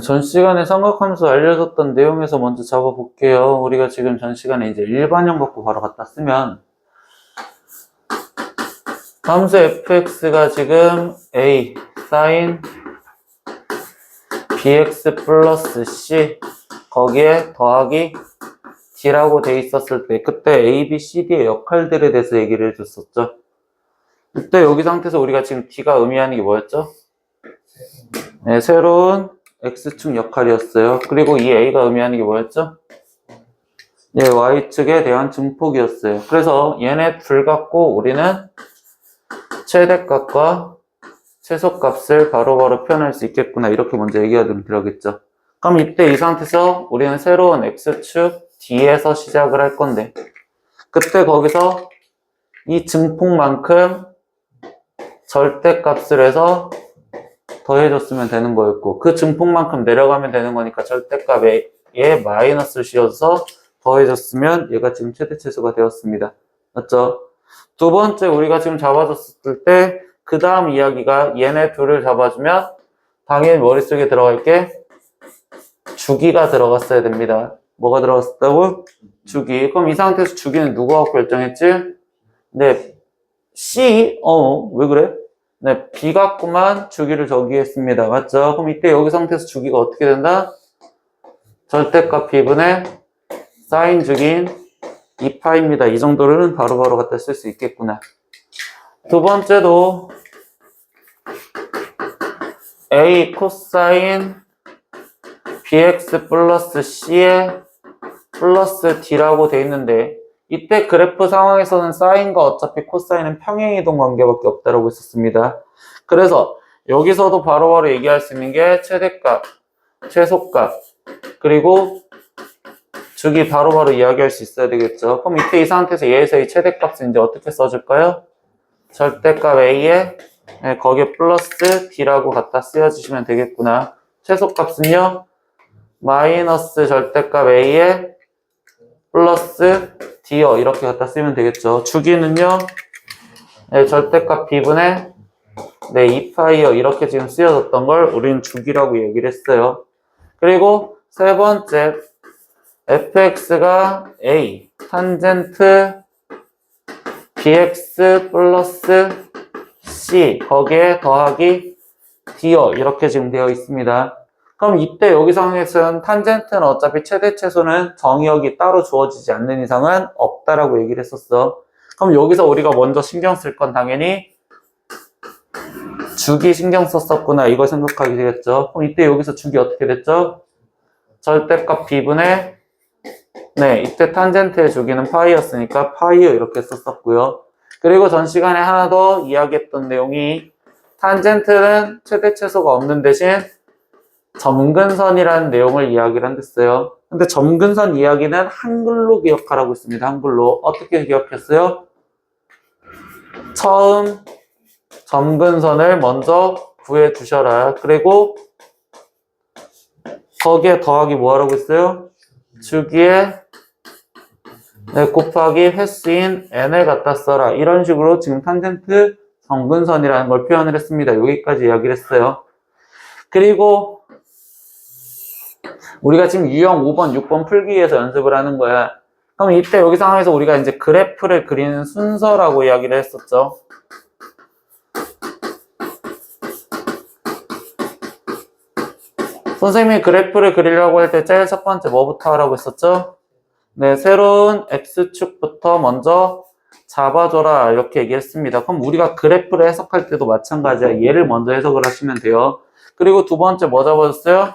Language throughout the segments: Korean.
전 시간에 삼각함수 알려줬던 내용에서 먼저 잡아볼게요. 우리가 지금 전 시간에 이제 일반형 갖고 바로 갖다 쓰면 함수 fx가 지금 a sin bx 플러스 c 거기에 더하기 d라고 돼 있었을 때 그때 a, b, c, d의 역할들에 대해서 얘기를 해줬었죠. 그때 여기 상태에서 우리가 지금 d가 의미하는 게 뭐였죠? 네, 새로운 x축 역할이었어요. 그리고 이 a가 의미하는 게 뭐였죠? 예, y축에 대한 증폭이었어요. 그래서 얘네 둘 갖고 우리는 최대값과 최소값을 바로바로 표현할 수 있겠구나. 이렇게 먼저 얘기하도록 들어야겠죠. 그럼 이때 이 상태에서 우리는 새로운 x축 d에서 시작을 할 건데 그때 거기서 이 증폭만큼 절대값을 해서 더해줬으면 되는 거였고 그 증폭만큼 내려가면 되는 거니까 절대값에 마이너스를 씌워서 더해줬으면 얘가 지금 최대최소가 되었습니다. 맞죠? 두 번째 우리가 지금 잡아줬을 때 그 다음 이야기가 얘네 둘을 잡아주면 당연히 머릿속에 들어갈 게 주기가 들어갔어야 됩니다. 뭐가 들어갔다고? 주기. 그럼 이 상태에서 주기는 누구하고 결정했지? 네, C? 왜 그래? 네, B 갖고만 주기를 정의했습니다. 맞죠? 그럼 이때 여기 상태에서 주기가 어떻게 된다? 절대값 B분의 사인 주기인 2파입니다. 이 정도를 바로바로 갖다 쓸 수 있겠구나. 두 번째도 A 코사인 bx 플러스 c에 플러스 d라고 돼 있는데 이때 그래프 상황에서는 사인과 어차피 코사인은 평행이동 관계밖에 없다라고 했었습니다. 그래서 여기서도 바로바로 얘기할 수 있는 게 최대값, 최소값, 그리고 주기 바로바로 이야기할 수 있어야 되겠죠. 그럼 이때 이 상태에서 얘에서 이 최대값을 이제 어떻게 써줄까요? 절대값 a에 거기에 플러스 d라고 갖다 쓰여주시면 되겠구나. 최소값은요? 마이너스 절대값 a에 플러스 d요. 이렇게 갖다 쓰면 되겠죠. 주기는요? 네, 절대값 b분의 2파이요. 이렇게 지금 쓰여졌던 걸 우리는 주기라고 얘기를 했어요. 그리고 세 번째 fx가 a 탄젠트 bx 플러스 c 거기에 더하기 d요. 이렇게 지금 되어 있습니다. 그럼 이때 여기 상황에서는 탄젠트는 어차피 최대 최소는 정의역이 따로 주어지지 않는 이상은 없다라고 얘기를 했었어. 그럼 여기서 우리가 먼저 신경 쓸 건 당연히 주기 신경 썼었구나 이거 생각하게 되겠죠. 그럼 이때 여기서 주기 어떻게 됐죠? 절대값 b분의 이때 탄젠트의 주기는 파이였으니까 파이요 이렇게 썼었고요. 그리고 전 시간에 하나 더 이야기했던 내용이 탄젠트는 최대 최소가 없는 대신 점근선이라는 내용을 이야기를 한댔어요. 근데 점근선 이야기는 한글로 기억하라고 했습니다. 한글로. 어떻게 기억했어요? 처음 점근선을 먼저 구해 두셔라. 그리고 거기에 더하기 뭐 하라고 했어요? 주기에 곱하기 횟수인 n을 갖다 써라. 이런 식으로 지금 탄젠트 점근선이라는 걸 표현을 했습니다. 여기까지 이야기를 했어요. 그리고 우리가 지금 유형 5번, 6번 풀기 위해서 연습을 하는 거야. 그럼 이때 여기 상황에서 우리가 이제 그래프를 그리는 순서라고 이야기를 했었죠. 선생님이 그래프를 그리려고 할 때 제일 첫 번째 뭐부터 하라고 했었죠? 네, 새로운 x축부터 먼저 잡아줘라 이렇게 얘기했습니다. 그럼 우리가 그래프를 해석할 때도 마찬가지야. 얘를 먼저 해석을 하시면 돼요. 그리고 두 번째 뭐 잡아줬어요?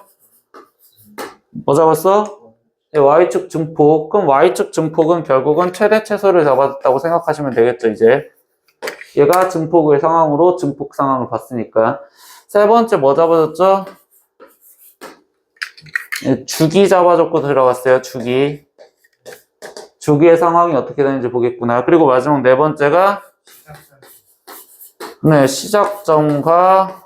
뭐 잡았어? 네, y축 증폭. 그럼 y축 증폭은 결국은 최대 최소를 잡아줬다고 생각하시면 되겠죠, 이제. 얘가 증폭의 상황으로 증폭 상황을 봤으니까. 세 번째 뭐 잡아줬죠? 네, 주기 잡아줬고 들어갔어요, 주기. 주기의 상황이 어떻게 되는지 보겠구나. 그리고 마지막 네 번째가 시작점과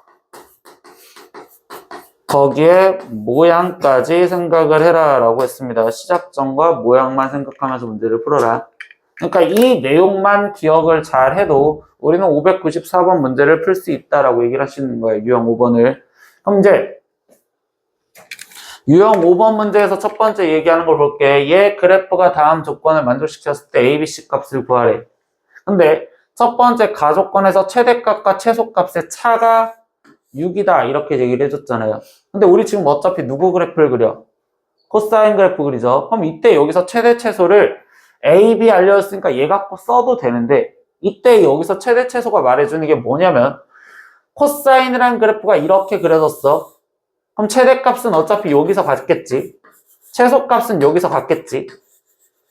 거기에 모양까지 생각을 해라 라고 했습니다. 시작점과 모양만 생각하면서 문제를 풀어라. 그러니까 이 내용만 기억을 잘 해도 우리는 594번 문제를 풀 수 있다라고 얘기를 하시는 거예요. 유형 5번을. 그럼 이제 유형 5번 문제에서 첫 번째 얘기하는 걸 볼게. 얘 그래프가 다음 조건을 만족시켰을 때 ABC 값을 구하래. 근데 첫 번째 가조건에서 최대값과 최소값의 차가 6이다 이렇게 얘기를 해줬잖아요. 근데 우리 지금 어차피 누구 그래프를 그려? 코사인 그래프 그리죠. 그럼 이때 여기서 최대 최소를 A, B 알려줬으니까 얘 갖고 써도 되는데 이때 여기서 최대 최소가 말해주는 게 뭐냐면 코사인이라는 그래프가 이렇게 그려졌어. 그럼 최대값은 어차피 여기서 같겠지. 최소값은 여기서 같겠지.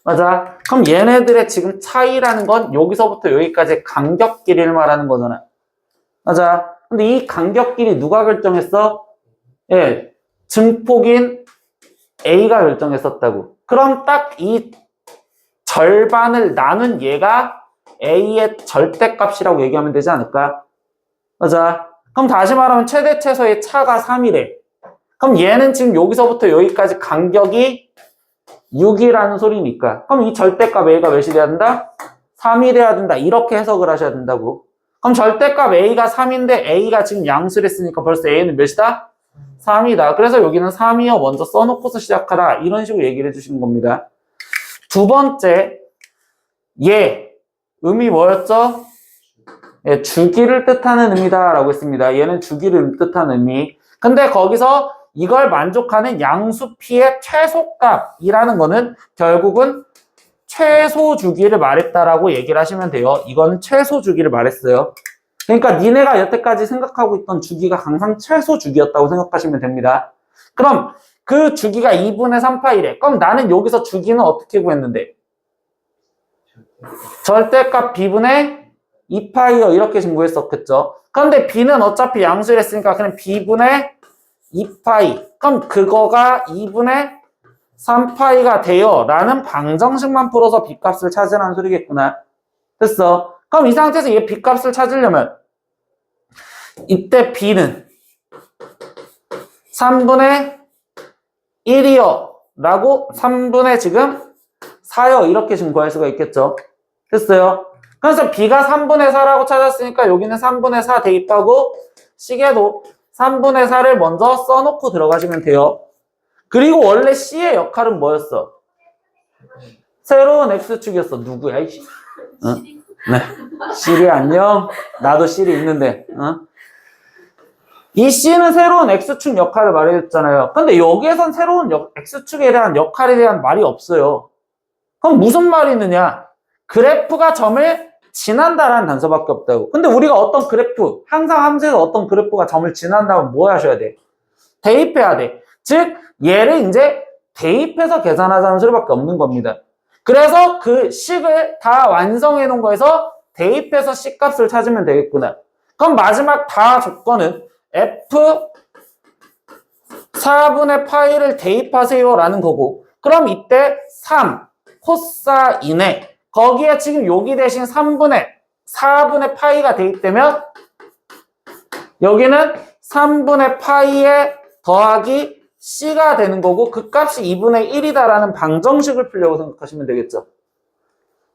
맞아. 그럼 얘네들의 지금 차이라는 건 여기서부터 여기까지 간격 길이를 말하는 거잖아. 맞아. 근데 이 간격 길이 누가 결정했어? 예, 증폭인 A가 결정했었다고. 그럼 딱 이 절반을 나눈 얘가 A의 절대값이라고 얘기하면 되지 않을까? 맞아. 그럼 다시 말하면 최대 최소의 차가 3이래. 그럼 얘는 지금 여기서부터 여기까지 간격이 6이라는 소리니까. 그럼 이 절대값 A가 몇이 돼야 된다? 3이 돼야 된다. 이렇게 해석을 하셔야 된다고. 그럼 절대값 A가 3인데 A가 지금 양수를 했으니까 벌써 A는 몇이다? 3이다. 그래서 여기는 3이요. 먼저 써놓고서 시작하라. 이런 식으로 얘기를 해주시는 겁니다. 두 번째, 얘. 의미 뭐였죠? 예, 주기를 뜻하는 의미다 라고 했습니다. 얘는 주기를 뜻하는 의미. 근데 거기서 이걸 만족하는 양수 P의 최소값이라는 거는 결국은 최소 주기를 말했다라고 얘기를 하시면 돼요. 이건 최소 주기를 말했어요. 그러니까 니네가 여태까지 생각하고 있던 주기가 항상 최소 주기였다고 생각하시면 됩니다. 그럼 그 주기가 2분의 3파이래. 그럼 나는 여기서 주기는 어떻게 구했는데? 절대값 B분의 2파이요. 이렇게 지금 구했었겠죠. 그런데 B는 어차피 양수를 했으니까 그냥 B분의 2파이. 그럼 그거가 2분의 3파이가 돼요. 라는 방정식만 풀어서 B값을 찾으라는 소리겠구나. 됐어. 그럼 이 상태에서 얘 B값을 찾으려면 이때 B는 3분의 1이요. 라고 3분의 지금 4요. 이렇게 지금 구할 수가 있겠죠. 됐어요. 그래서 B가 3분의 4라고 찾았으니까 여기는 3분의 4 대입하고 식에도 3분의 4를 먼저 써놓고 들어가시면 돼요. 그리고 원래 C의 역할은 뭐였어? 새로운 X축이었어. 누구야? 이씨. 어? 네. C리 안녕. 나도 C리 있는데. 어? 이 C는 새로운 X축 역할을 말해줬잖아요. 근데 여기에선 새로운 X축에 대한 역할에 대한 말이 없어요. 그럼 무슨 말이 있느냐? 그래프가 점을 지난다라는 단서밖에 없다고. 근데 우리가 어떤 그래프, 항상 함수에서 어떤 그래프가 점을 지난다면 뭐 하셔야 돼? 대입해야 돼. 즉 얘를 이제 대입해서 계산하자는 소리밖에 없는 겁니다. 그래서 그 식을 다 완성해 놓은 거에서 대입해서 C값을 찾으면 되겠구나. 그럼 마지막 다 조건은 F 4분의 파이를 대입하세요 라는 거고, 그럼 이때 3 코사인에 거기에 지금 여기 대신 3분의 4분의 파이가 대입되면 여기는 3분의 파이에 더하기 C가 되는 거고 그 값이 2분의 1이다라는 방정식을 풀려고 생각하시면 되겠죠.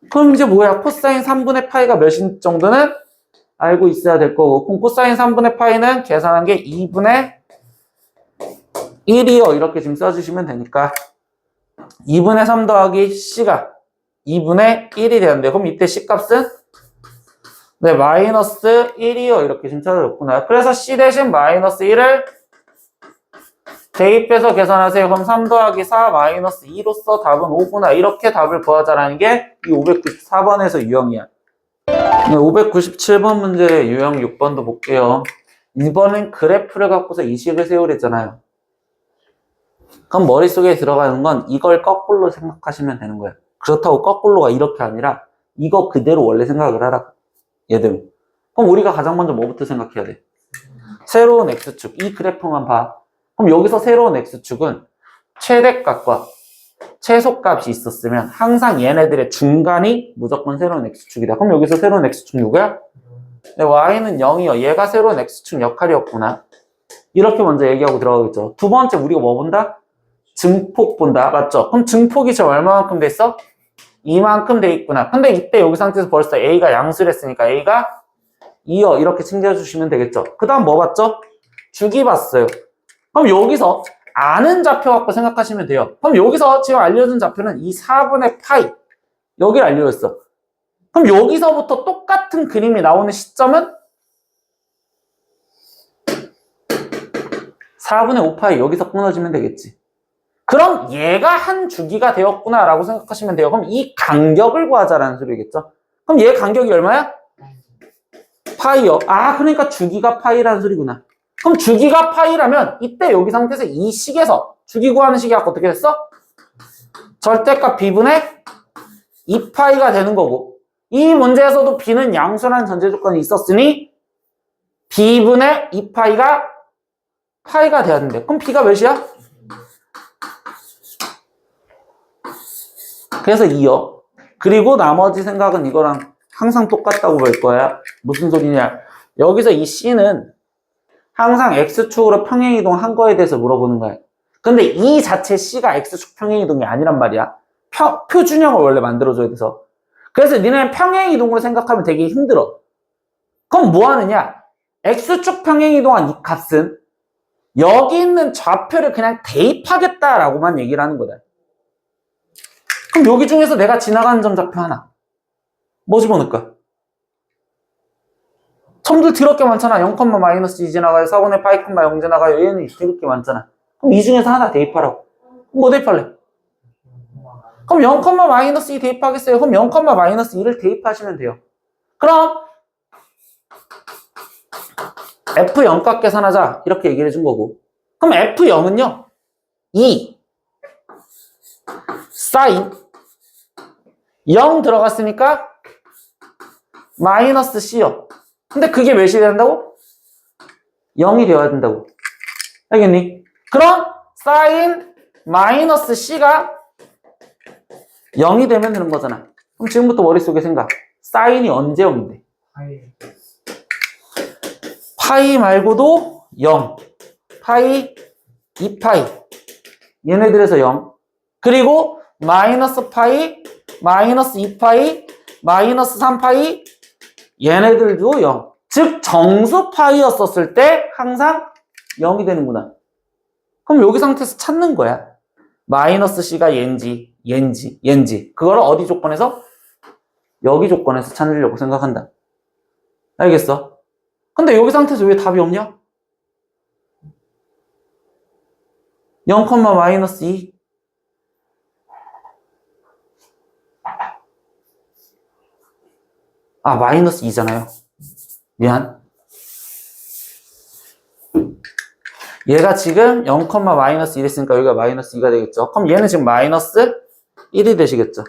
그럼 이제 뭐야? 코사인 3분의 파이가 몇인 정도는 알고 있어야 될 거고, 그럼 코사인 3분의 파이는 계산한 게 2분의 1이요. 이렇게 지금 써주시면 되니까 2분의 3 더하기 C가 2분의 1이 되는데, 그럼 이때 C값은 네, 마이너스 1이요. 이렇게 지금 찾아줬구나. 그래서 C 대신 마이너스 1을 대입해서 계산하세요. 그럼 3 더하기 4 마이너스 2로서 답은 5구나. 이렇게 답을 구하자라는 게 이 594번에서 유형이야. 네, 597번 문제 유형 6번도 볼게요. 이번엔 그래프를 갖고서 이식을 세우랬잖아요. 그럼 머릿속에 들어가는 건 이걸 거꾸로 생각하시면 되는 거예요. 그렇다고 거꾸로가 이렇게 아니라 이거 그대로 원래 생각을 하라. 얘대로. 그럼 우리가 가장 먼저 뭐부터 생각해야 돼? 새로운 X축. 이 그래프만 봐. 그럼 여기서 새로운 X축은 최대값과 최소값이 있었으면 항상 얘네들의 중간이 무조건 새로운 X축이다. 그럼 여기서 새로운 X축 누구야? 네, Y는 0이요. 얘가 새로운 X축 역할이었구나. 이렇게 먼저 얘기하고 들어가겠죠. 두 번째 우리가 뭐 본다? 증폭 본다. 맞죠? 그럼 증폭이 지금 얼마만큼 돼 있어? 이만큼 돼 있구나. 근데 이때 여기 상태에서 벌써 A가 양수를 했으니까 A가 2요. 이렇게 챙겨주시면 되겠죠. 그 다음 뭐 봤죠? 주기 봤어요. 그럼 여기서 아는 좌표 갖고 생각하시면 돼요. 그럼 여기서 지금 알려준 좌표는 이 4분의 파이 여기를 알려줬어. 그럼 여기서부터 똑같은 그림이 나오는 시점은 4분의 5파이 여기서 끊어지면 되겠지. 그럼 얘가 한 주기가 되었구나 라고 생각하시면 돼요. 그럼 이 간격을 구하자라는 소리겠죠. 그럼 얘 간격이 얼마야? 파이요. 아, 그러니까 주기가 파이라는 소리구나. 그럼 주기가 파이라면 이때 여기 상태에서 이 식에서 주기 구하는 식이 아까 어떻게 됐어? 절대값 b분의 2파이가 되는 거고, 이 문제에서도 b는 양수라는 전제 조건이 있었으니 b분의 2파이가 파이가 돼야 된대. 그럼 b가 몇이야? 그래서 2요. 그리고 나머지 생각은 이거랑 항상 똑같다고 볼 거야. 무슨 소리냐? 여기서 이 C는 항상 X축으로 평행이동한 거에 대해서 물어보는 거야. 근데 이 자체 C가 X축 평행이동이 아니란 말이야. 표준형을 원래 만들어줘야 돼서. 그래서 니네 평행이동으로 생각하면 되게 힘들어. 그럼 뭐 하느냐? X축 평행이동한 이 값은 여기 있는 좌표를 그냥 대입하겠다라고만 얘기를 하는 거다. 그럼 여기 중에서 내가 지나가는 점 좌표 하나 뭐 집어넣을까? 점들 더럽게 많잖아. 0,-2 지나가요. 4분의 파이, 0 지나가요. 얘는 더럽게 많잖아. 그럼 이 중에서 하나 대입하라고. 뭐 대입할래? 그럼 0,-2 대입하겠어요. 그럼 0,-2를 대입하시면 돼요. 그럼 F0값 계산하자 이렇게 얘기를 해준 거고, 그럼 F0은요 2 사인 0 들어갔으니까 마이너스 C요. 근데 그게 몇이 된다고? 0이 되어야 된다고. 알겠니? 그럼 사인 마이너스 C가 0이 되면 되는 거잖아. 그럼 지금부터 머릿속에 생각. 사인이 언제 0인데? 파이 말고도 0. 파이, 2파이. 얘네들에서 0. 그리고 마이너스 파이, 마이너스 2파이, 마이너스 3파이. 얘네들도 0. 즉 정수 파이였었을 때 항상 0이 되는구나. 그럼 여기 상태에서 찾는 거야. 마이너스 C가 얘인지 얘인지 그거를 어디 조건에서? 여기 조건에서 찾으려고 생각한다. 알겠어? 근데 여기 상태에서 왜 답이 없냐? 0,-2 아, 마이너스 2잖아요. 미안. 얘가 지금 0,-1 했으니까 여기가 마이너스 2가 되겠죠. 그럼 얘는 지금 마이너스 1이 되시겠죠.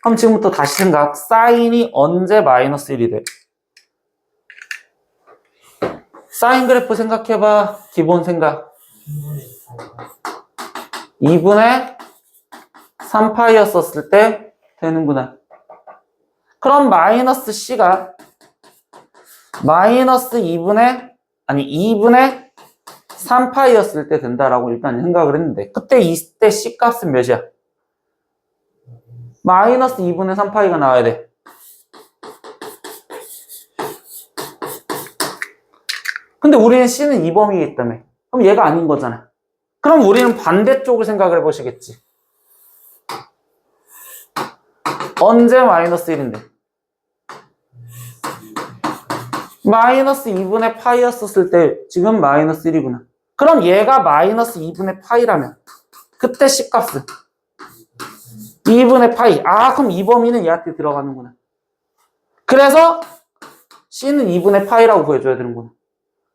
그럼 지금부터 다시 생각. 사인이 언제 마이너스 1이 돼? 사인 그래프 생각해봐. 기본 생각. 2분의 3파이였었을 때 되는구나. 그럼 마이너스 C가 마이너스 2분의 3파이였을 때 된다라고 일단 생각을 했는데, 그때 이때 C 값은 몇이야? 마이너스 2분의 3파이가 나와야 돼. 근데 우리는 C는 2범위이기 때문에 그럼 얘가 아닌 거잖아. 그럼 우리는 반대쪽을 생각을 해보시겠지. 언제 마이너스 1인데? 마이너스 2분의 파이였었을 때 지금 마이너스 1이구나. 그럼 얘가 마이너스 2분의 파이라면 그때 C값은 2분의 파이. 아, 그럼 이 범위는 얘한테 들어가는구나. 그래서 C는 2분의 파이라고 구해줘야 되는구나.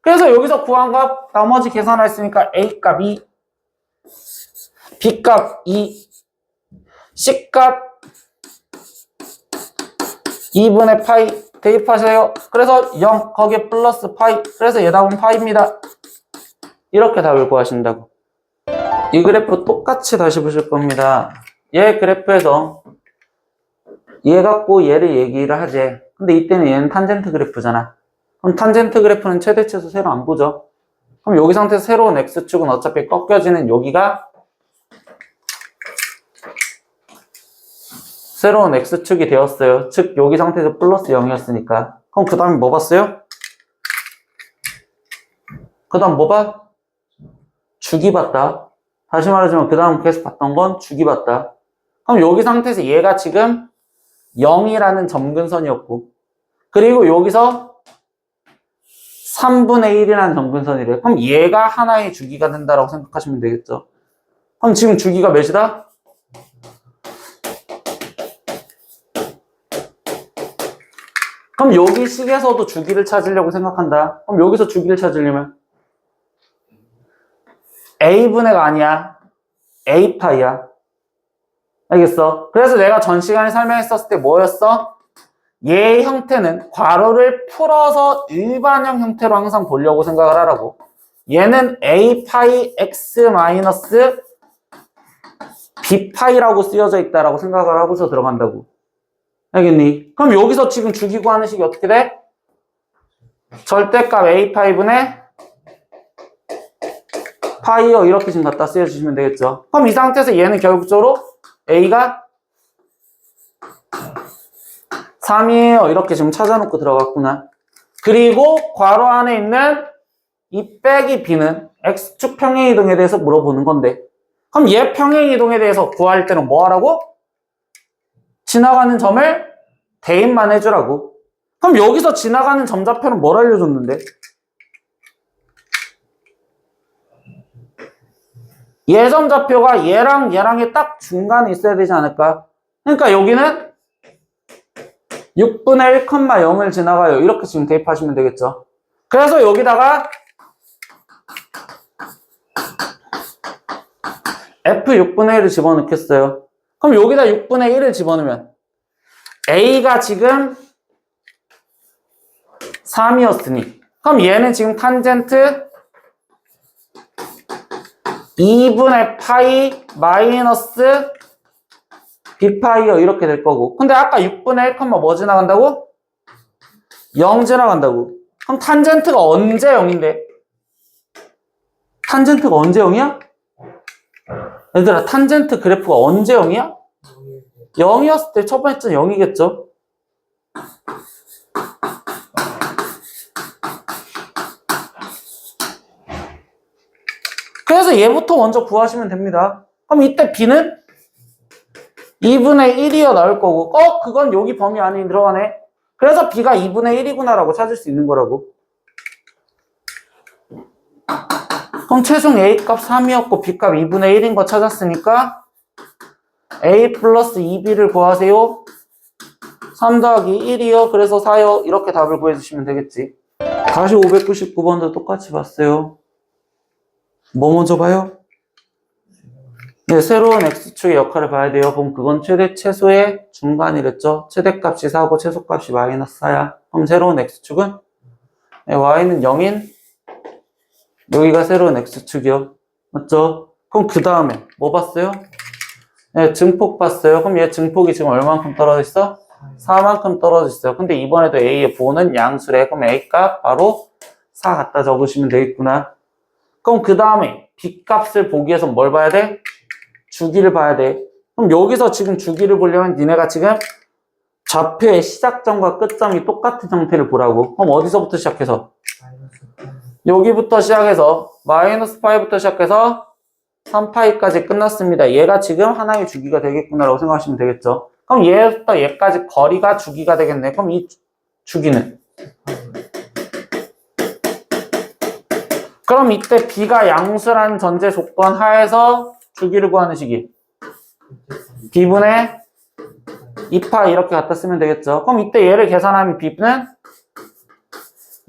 그래서 여기서 구한 값 나머지 계산했으니까 A값 2, B값 2, C값 2분의 파이 대입하세요. 그래서 0 거기에 플러스 파이. 그래서 얘 답은 파이입니다. 이렇게 답을 구하신다고. 이 그래프 똑같이 다시 보실 겁니다. 얘 그래프에서 얘 갖고 얘를 얘기를 하지. 근데 이때는 얘는 탄젠트 그래프잖아. 그럼 탄젠트 그래프는 최대치에서 세로 안 보죠. 그럼 여기 상태에서 새로운 X축은 어차피 꺾여지는 여기가 새로운 X축이 되었어요. 즉 여기 상태에서 플러스 0이었으니까. 그럼 그 다음에 뭐 봤어요? 그 다음 뭐 봐? 주기 봤다. 다시 말하지만 그 다음 계속 봤던 건 주기 봤다. 그럼 여기 상태에서 얘가 지금 0이라는 점근선이었고, 그리고 여기서 3분의 1이라는 점근선이래. 그럼 얘가 하나의 주기가 된다라고 생각하시면 되겠죠. 그럼 지금 주기가 몇이다? 그럼 여기 식에서도 주기를 찾으려고 생각한다. 그럼 여기서 주기를 찾으려면 A분의가 아니야. A파이야. 알겠어? 그래서 내가 전 시간에 설명했었을 때 뭐였어? 얘의 형태는 괄호를 풀어서 일반형 형태로 항상 보려고 생각을 하라고. 얘는 A파이 X 마이너스 B파이라고 쓰여져 있다라고 생각을 하고서 들어간다고. 알겠니? 그럼 여기서 지금 주기 구하는 식이 어떻게 돼? 절대값 A5분의 파이어 이렇게 지금 갖다 쓰여주시면 되겠죠. 그럼 이 상태에서 얘는 결국적으로 A가 3이에요. 이렇게 지금 찾아놓고 들어갔구나. 그리고 괄호 안에 있는 이 빼기 B는 X축 평행이동에 대해서 물어보는 건데, 그럼 얘 평행이동에 대해서 구할 때는 뭐 하라고? 지나가는 점을 대입만 해주라고. 그럼 여기서 지나가는 점좌표는 뭘 알려줬는데? 얘 점좌표가 얘랑 얘랑의 딱 중간에 있어야 되지 않을까? 그러니까 여기는 6분의 1,0을 지나가요. 이렇게 지금 대입하시면 되겠죠. 그래서 여기다가 F 6분의 1을 집어넣겠어요. 그럼 여기다 6분의 1을 집어넣으면 A가 지금 3이었으니, 그럼 얘는 지금 탄젠트 2분의 파이 마이너스 B파이어 이렇게 될 거고, 근데 아까 6분의 1, 뭐 지나간다고? 0 지나간다고. 그럼 탄젠트가 언제 0인데? 탄젠트가 언제 0이야? 얘들아, 탄젠트 그래프가 언제 0이야? 0이었을 때 첫 번째는 0이겠죠? 그래서 얘부터 먼저 구하시면 됩니다. 그럼 이때 B는 2분의 1이어 나올 거고, 그건 여기 범위 안에 들어가네. 그래서 B가 2분의 1이구나 라고 찾을 수 있는 거라고. 그럼 최종 A 값 3이었고 B 값 2분의 1인 거 찾았으니까 A 플러스 2B를 구하세요. 3 더하기 1이요. 그래서 4요. 이렇게 답을 구해주시면 되겠지. 다시 599번도 똑같이 봤어요. 뭐 먼저 봐요? 네, 새로운 X축의 역할을 봐야 돼요. 그럼 그건 최대 최소의 중간이랬죠. 최대값이 4고 최소값이 마이너스 4야. 그럼 새로운 X축은? 네, Y는 0인 여기가 새로운 X축이요. 맞죠? 그럼 그 다음에 뭐 봤어요? 네, 증폭 봤어요. 그럼 얘 증폭이 지금 얼만큼 떨어져 있어? 4만큼 떨어져 있어요. 근데 이번에도 A의 보호는 양수래. 그럼 A 값 바로 4 갖다 적으시면 되겠구나. 그럼 그 다음에 B 값을 보기 위해서 뭘 봐야 돼? 주기를 봐야 돼. 그럼 여기서 지금 주기를 보려면 니네가 지금 좌표의 시작점과 끝점이 똑같은 형태를 보라고. 그럼 어디서부터 시작해서? 여기부터 시작해서 마이너스 파이부터 시작해서 3파이까지 끝났습니다. 얘가 지금 하나의 주기가 되겠구나라고 생각하시면 되겠죠. 그럼 얘부터 얘까지 거리가 주기가 되겠네. 그럼 이 주기는? 그럼 이때 B가 양수라는 전제 조건 하에서 주기를 구하는 식이 B분의 2파 이렇게 갖다 쓰면 되겠죠. 그럼 이때 얘를 계산하면 B는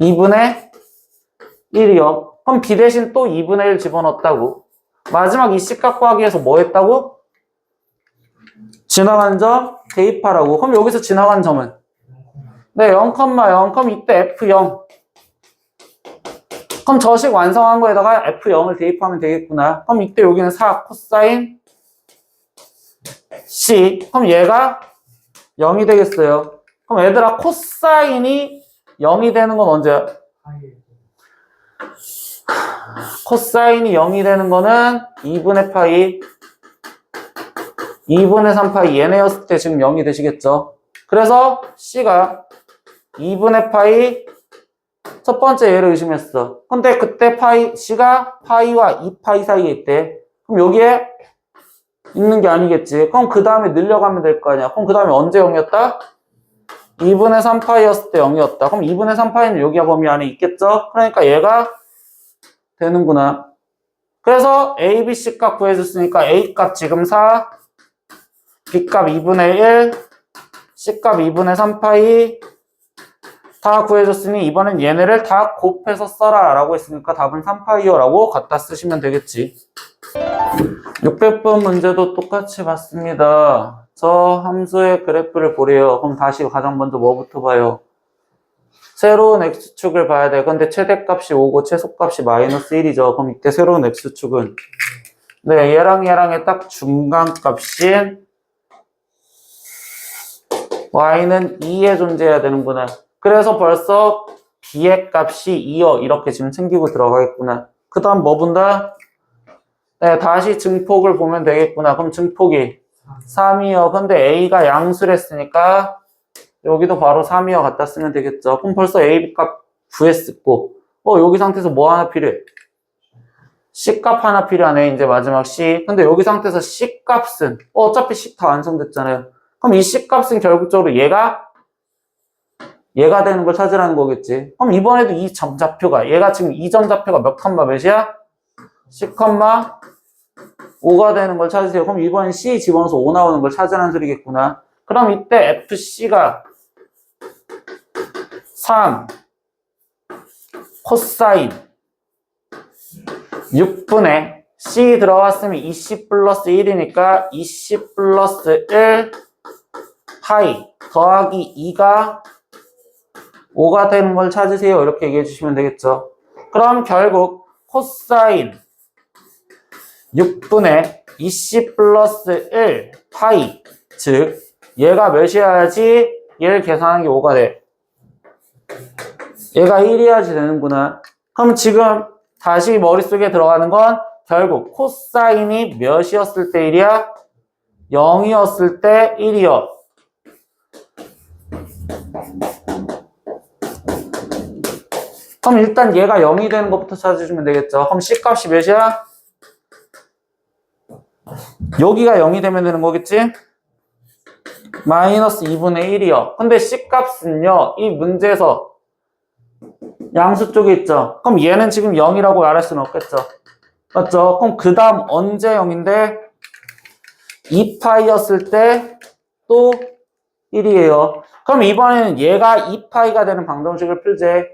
2분의 1이요. 그럼 B 대신 또 2분의 1 집어넣었다고. 마지막 이 C값 구하기 위해서 뭐 했다고? 지나가는 점 대입하라고. 그럼 여기서 지나가는 점은? 네, 0,0. 그럼 이때 F0. 그럼 저식 완성한 거에다가 F0을 대입하면 되겠구나. 그럼 이때 여기는 4 코사인 C. 그럼 얘가 0이 되겠어요. 그럼 얘들아, 코사인이 0이 되는 건 언제야? 코사인이 0이 되는 거는 2분의 파이 2분의 3파이 얘네였을 때 지금 0이 되시겠죠. 그래서 C가 2분의 파이 첫 번째 얘를 의심했어. 근데 그때 파이 C가 파이와 2파이 사이에 있대. 그럼 여기에 있는 게 아니겠지. 그럼 그 다음에 늘려가면 될 거 아니야. 그럼 그 다음에 언제 0이었다? 2분의 3파이였을 때 0이었다. 그럼 2분의 3파이는 여기 범위 안에 있겠죠? 그러니까 얘가 되는구나. 그래서 A, B, C 값 구해줬으니까 A 값 지금 4, B 값 2분의 1, C 값 2분의 3파이 다 구해줬으니 이번엔 얘네를 다 곱해서 써라 라고 했으니까 답은 3파이요 라고 갖다 쓰시면 되겠지. 600번 문제도 똑같이 봤습니다. 저 함수의 그래프를 보래요. 그럼 다시 가장 먼저 뭐부터 봐요? 새로운 x축을 봐야 돼. 근데 최대값이 5고 최소값이 마이너스 1이죠. 그럼 이때 새로운 x축은 네, 얘랑 얘랑의 딱 중간값인 y는 2에 존재해야 되는구나. 그래서 벌써 b의 값이 2여 이렇게 지금 챙기고 들어가겠구나. 그 다음 뭐 본다? 네, 다시 증폭을 보면 되겠구나. 그럼 증폭이 3이요. 근데 a가 양수랬으니까 여기도 바로 3이요 갖다 쓰면 되겠죠. 그럼 벌써 a 값 구했었고 여기 상태에서 뭐 하나 필요해? c 값 하나 필요하네. 이제 마지막 c. 근데 여기 상태에서 c 값은 어차피 c 다 완성됐잖아요. 그럼 이 c 값은 결국적으로 얘가 되는 걸 찾으라는 거겠지. 그럼 이번에도 이 점 좌표가 얘가 지금 이 점 좌표가 몇 컴마 몇이야? c 컴마 5가 되는 걸 찾으세요. 그럼 이번엔 c 집어넣어서 5 나오는 걸 찾으라는 소리겠구나. 그럼 이때 fc가 3 코사인 6분의 c 들어갔으면 2c 플러스 1이니까 2c 플러스 1 파이 더하기 2가 5가 되는 걸 찾으세요. 이렇게 얘기해 주시면 되겠죠. 그럼 결국 코사인 6분의 2c 플러스 1 파이 즉 얘가 몇이어야지 얘를 계산하는 게 5가 돼. 얘가 1이어야지 되는구나. 그럼 지금 다시 머릿속에 들어가는 건 결국 코사인이 몇이었을 때 1이야? 0이었을 때 1이요. 그럼 일단 얘가 0이 되는 것부터 찾아주면 되겠죠. 그럼 C 값이 몇이야? 여기가 0이 되면 되는 거겠지? 마이너스 2분의 1이요. 근데 C 값은요, 이 문제에서 양수 쪽에 있죠. 그럼 얘는 지금 0이라고 말할 수는 없겠죠. 맞죠? 그럼 그 다음 언제 0인데? 2파이였을 때 또 1이에요. 그럼 이번에는 얘가 2파이가 되는 방정식을 풀재.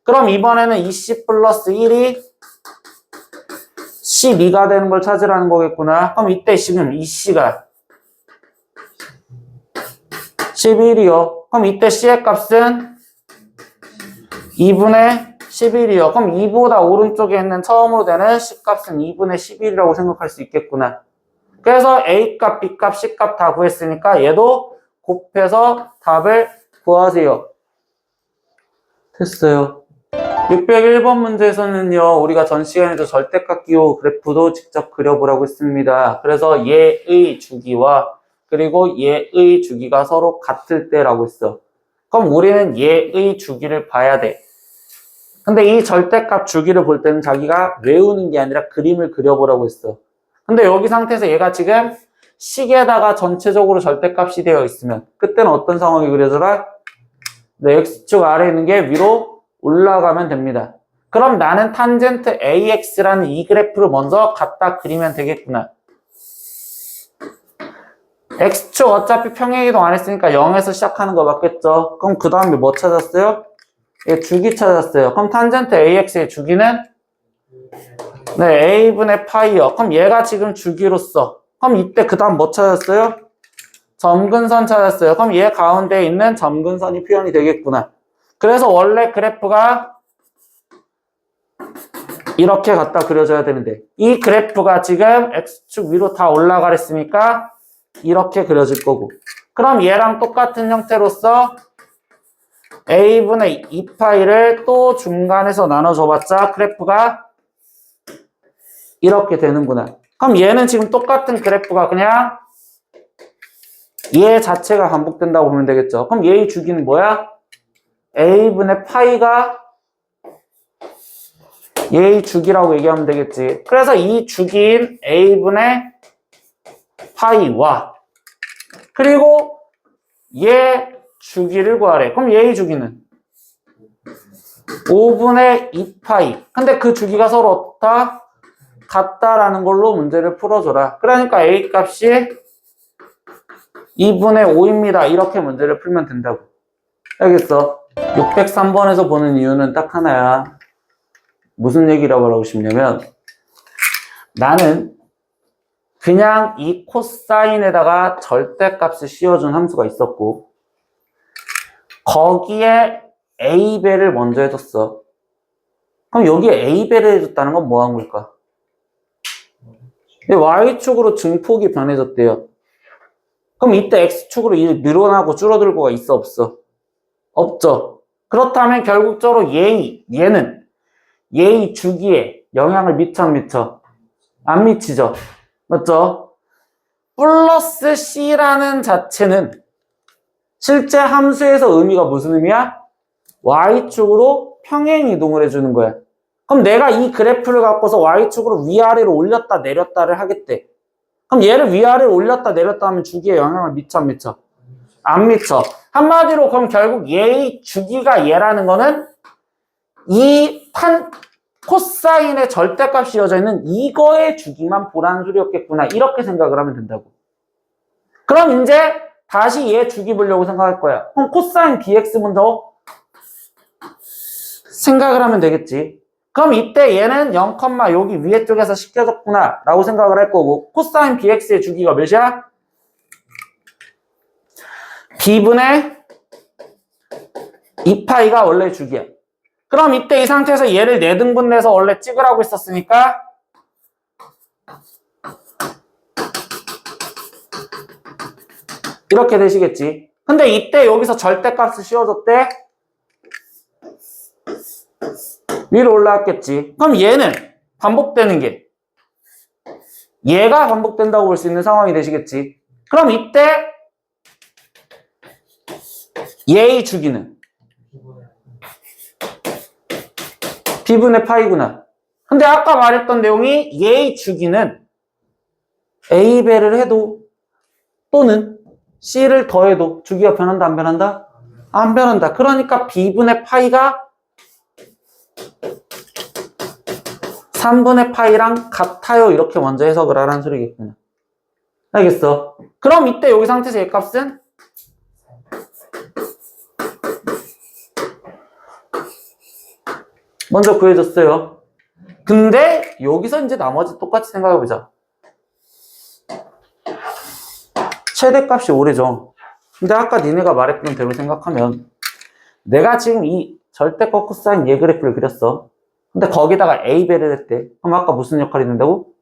그럼 이번에는 2c 플러스 1이 12가 되는 걸 찾으라는 거겠구나. 그럼 이때 지금 2c가 11이요. 그럼 이때 c의 값은 2분의 11이요. 그럼 2보다 오른쪽에 있는 처음으로 되는 c 값은 2분의 11이라고 생각할 수 있겠구나. 그래서 a 값, b 값, c 값 다 구했으니까 얘도 곱해서 답을 구하세요. 됐어요. 601번 문제에서는요, 우리가 전 시간에도 절대값 기호 그래프도 직접 그려보라고 했습니다. 그래서 얘의 주기와 그리고 얘의 주기가 서로 같을 때라고 했어. 그럼 우리는 얘의 주기를 봐야 돼. 근데 이 절대값 주기를 볼 때는 자기가 외우는 게 아니라 그림을 그려보라고 했어. 근데 여기 상태에서 얘가 지금 식에다가 전체적으로 절대값이 되어 있으면 그때는 어떤 상황이 그려져라? 네, x축 아래에 있는 게 위로 올라가면 됩니다. 그럼 나는 탄젠트 AX라는 이 그래프를 먼저 갖다 그리면 되겠구나. X축 어차피 평행이동 안 했으니까 0에서 시작하는 거 맞겠죠? 그럼 그 다음에 뭐 찾았어요? 얘 주기 찾았어요. 그럼 탄젠트 AX의 주기는? 네, A분의 파이요. 그럼 얘가 지금 주기로서. 그럼 이때 그 다음 뭐 찾았어요? 점근선 찾았어요. 그럼 얘 가운데 있는 점근선이 표현이 되겠구나. 그래서 원래 그래프가 이렇게 갖다 그려져야 되는데 이 그래프가 지금 X축 위로 다 올라가랬으니까 이렇게 그려질 거고 그럼 얘랑 똑같은 형태로서 A분의 2파이를 또 중간에서 나눠줘봤자 그래프가 이렇게 되는구나. 그럼 얘는 지금 똑같은 그래프가 그냥 얘 자체가 반복된다고 보면 되겠죠. 그럼 얘의 주기는 뭐야? A분의 파이가 얘의 주기라고 얘기하면 되겠지. 그래서 이 주기인 a분의 파이와 그리고 얘 주기를 구하래. 그럼 얘의 주기는 5분의 2파이. 근데 그 주기가 서로 어떻다? 같다라는 걸로 문제를 풀어줘라. 그러니까 a 값이 2분의 5입니다. 이렇게 문제를 풀면 된다고. 알겠어? 603번에서 보는 이유는 딱 하나야. 무슨 얘기라고 하고 싶냐면 나는 그냥 이 코사인에다가 절대값을 씌워준 함수가 있었고 거기에 a배를 먼저 해줬어. 그럼 여기에 a배를 해줬다는 건 뭐 한 걸까? y축으로 증폭이 변해졌대요. 그럼 이때 x축으로 늘어나고 줄어들고가 있어 없어? 없죠. 그렇다면 결국적으로 얘는 얘의 주기에 영향을 미쳐 안 미쳐? 안 미치죠. 맞죠? 플러스 c라는 자체는 실제 함수에서 의미가 무슨 의미야? y축으로 평행 이동을 해주는 거야. 그럼 내가 이 그래프를 갖고서 y축으로 위아래로 올렸다 내렸다를 하겠대. 그럼 얘를 위아래로 올렸다 내렸다 하면 주기에 영향을 미쳐 안 미쳐? 안 미쳐. 한마디로 그럼 결국 얘의 주기가 얘라는 거는 이 코사인의 절대값이 이어져 있는 이거의 주기만 보라는 소리였겠구나. 이렇게 생각을 하면 된다고. 그럼 이제 다시 얘 주기 보려고 생각할 거야. 그럼 코사인 bx 먼저 생각을 하면 되겠지. 그럼 이때 얘는 0, 여기 위에 쪽에서 시켜줬구나 라고 생각을 할 거고 코사인 bx의 주기가 몇이야? b분의 2파이가 원래 주기야. 그럼 이때 이 상태에서 얘를 4등분 내서 원래 찍으라고 했었으니까 이렇게 되시겠지. 근데 이때 여기서 절대값을 씌워줬대. 위로 올라왔겠지. 그럼 얘는 반복되는 게 얘가 반복된다고 볼 수 있는 상황이 되시겠지. 그럼 이때 얘의 주기는 b분의 파이구나. 근데 아까 말했던 내용이 얘의 주기는 a배를 해도 또는 c를 더해도 주기가 변한다 안 변한다? 안 변한다. 그러니까 b분의 파이가 3분의 파이랑 같아요. 이렇게 먼저 해석을 하라는 소리겠구나. 알겠어? 그럼 이때 여기 상태에서 얘 값은 먼저 구해줬어요. 근데 여기서 이제 나머지 똑같이 생각해보자. 최대값이 5래죠. 근데 아까 니네가 말했던 대로 생각하면 내가 지금 이 절대값 코사인 얘 그래프를 그렸어. 근데 거기다가 a배를 했대. 그럼 아까 무슨 역할이 된다고?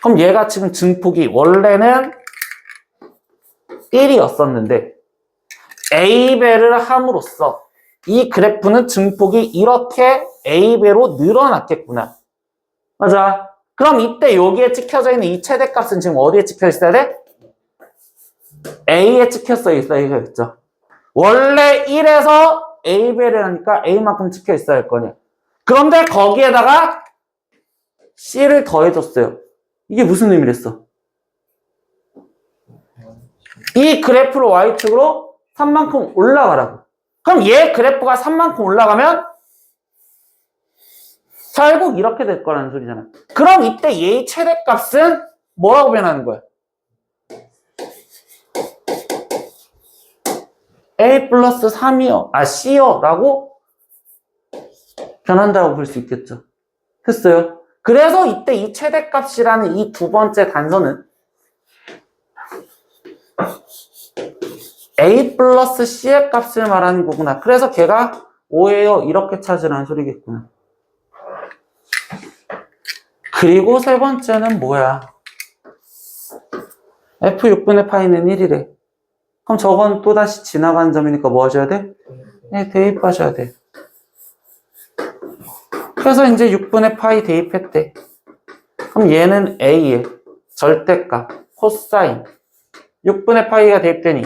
그럼 얘가 지금 증폭이 원래는 1이었었는데 a배를 함으로써 이 그래프는 증폭이 이렇게 a배로 늘어났겠구나. 맞아. 그럼 이때 여기에 찍혀져 있는 이 최대값은 지금 어디에 찍혀 있어야 돼? a에 찍혔어 있어야겠죠. 원래 1에서 a배를 하니까 a만큼 찍혀 있어야 할 거냐. 그런데 거기에다가 c를 더해줬어요. 이게 무슨 의미랬어? 이 그래프를 y축으로 3만큼 올라가라고. 그럼 얘 그래프가 3만큼 올라가면 결국 이렇게 될 거라는 소리잖아. 그럼 이때 얘의 최대값은 뭐라고 변하는 거야? a 플러스 3이요. c요. 라고 변한다고 볼 수 있겠죠. 됐어요? 그래서 이때 이 최대값이라는 이 두 번째 단서는 a 플러스 c의 값을 말하는 거구나. 그래서 걔가 5예요. 이렇게 찾으라는 소리겠구나. 그리고 세 번째는 뭐야? f6분의 파이는 1이래. 그럼 저건 또다시 지나가는 점이니까 뭐 하셔야 돼? 네, 대입하셔야 돼. 그래서 이제 6분의 파이 대입했대. 그럼 얘는 a의 절대값, 코사인 6분의 파이가 대입되니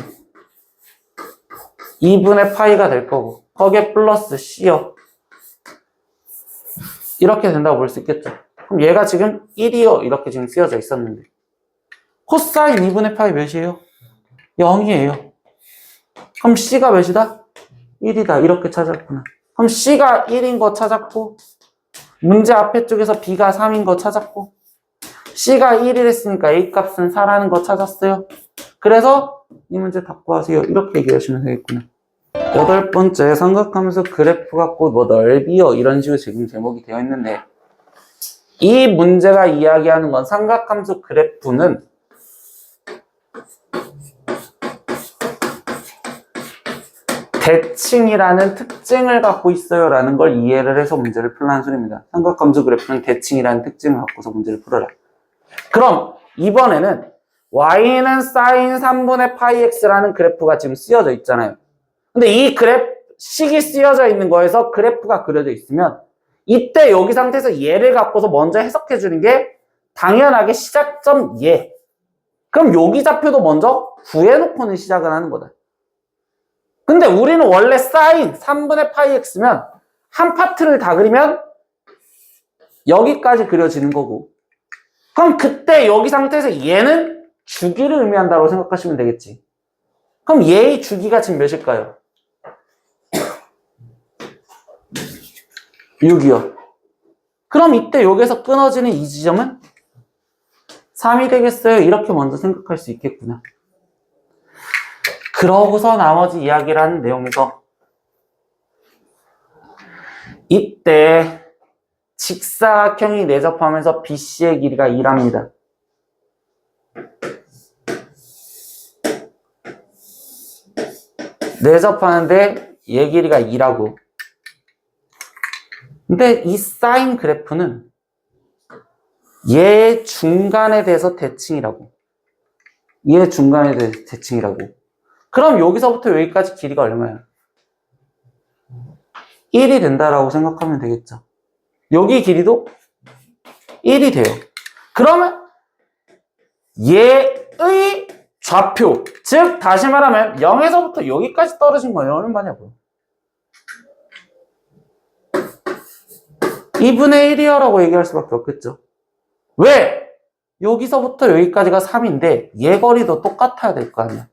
2분의 파이가 될 거고 거기에 플러스 c요. 이렇게 된다고 볼 수 있겠죠. 그럼 얘가 지금 1이요. 이렇게 지금 쓰여져 있었는데. 코사인 2분의 파이 몇이에요? 0이에요. 그럼 C가 몇이다? 1이다. 이렇게 찾았구나. 그럼 C가 1인 거 찾았고, 문제 앞에 쪽에서 B가 3인 거 찾았고, C가 1을 했으니까 A 값은 4라는 거 찾았어요. 그래서 이 문제 답 구하세요. 이렇게 얘기하시면 되겠구나. 8번째, 삼각함수 그래프 갖고 뭐 넓이요. 이런 식으로 지금 제목이 되어 있는데, 이 문제가 이야기하는 건 삼각함수 그래프는 대칭이라는 특징을 갖고 있어요 라는 걸 이해를 해서 문제를 풀라는 소리입니다. 삼각함수 그래프는 대칭이라는 특징을 갖고서 문제를 풀어라. 그럼 이번에는 y는 sin 3분의 파이 x라는 그래프가 지금 쓰여져 있잖아요. 근데 이 식이 쓰여져 있는 거에서 그래프가 그려져 있으면 이때 여기 상태에서 얘를 갖고서 먼저 해석해 주는 게 당연하게 시작점 얘. 그럼 여기 좌표도 먼저 구해놓고는 시작을 하는 거다. 근데 우리는 원래 sin 3분의 파이 x면 한 파트를 다 그리면 여기까지 그려지는 거고, 그럼 그때 여기 상태에서 얘는 주기를 의미한다고 생각하시면 되겠지. 그럼 얘의 주기가 지금 몇일까요? 6이요. 그럼 이때 여기서 끊어지는 이 지점은 3이 되겠어요. 이렇게 먼저 생각할 수 있겠구나. 그러고서 나머지 이야기를 하는 내용에서 이때 직사각형이 내접하면서 BC의 길이가 2랍니다. 내접하는데 얘 길이가 2라고. 근데 이 사인 그래프는 얘 중간에 대해서 대칭이라고. 얘 중간에 대해서 대칭이라고. 그럼 여기서부터 여기까지 길이가 얼마예요? 1이 된다라고 생각하면 되겠죠. 여기 길이도 1이 돼요. 그러면 얘의 좌표, 즉 다시 말하면 0에서부터 여기까지 떨어진 건 얼마냐고요? 2분의 1이요라고 얘기할 수밖에 없겠죠. 왜? 여기서부터 여기까지가 3인데 얘 거리도 똑같아야 될 거 아니야.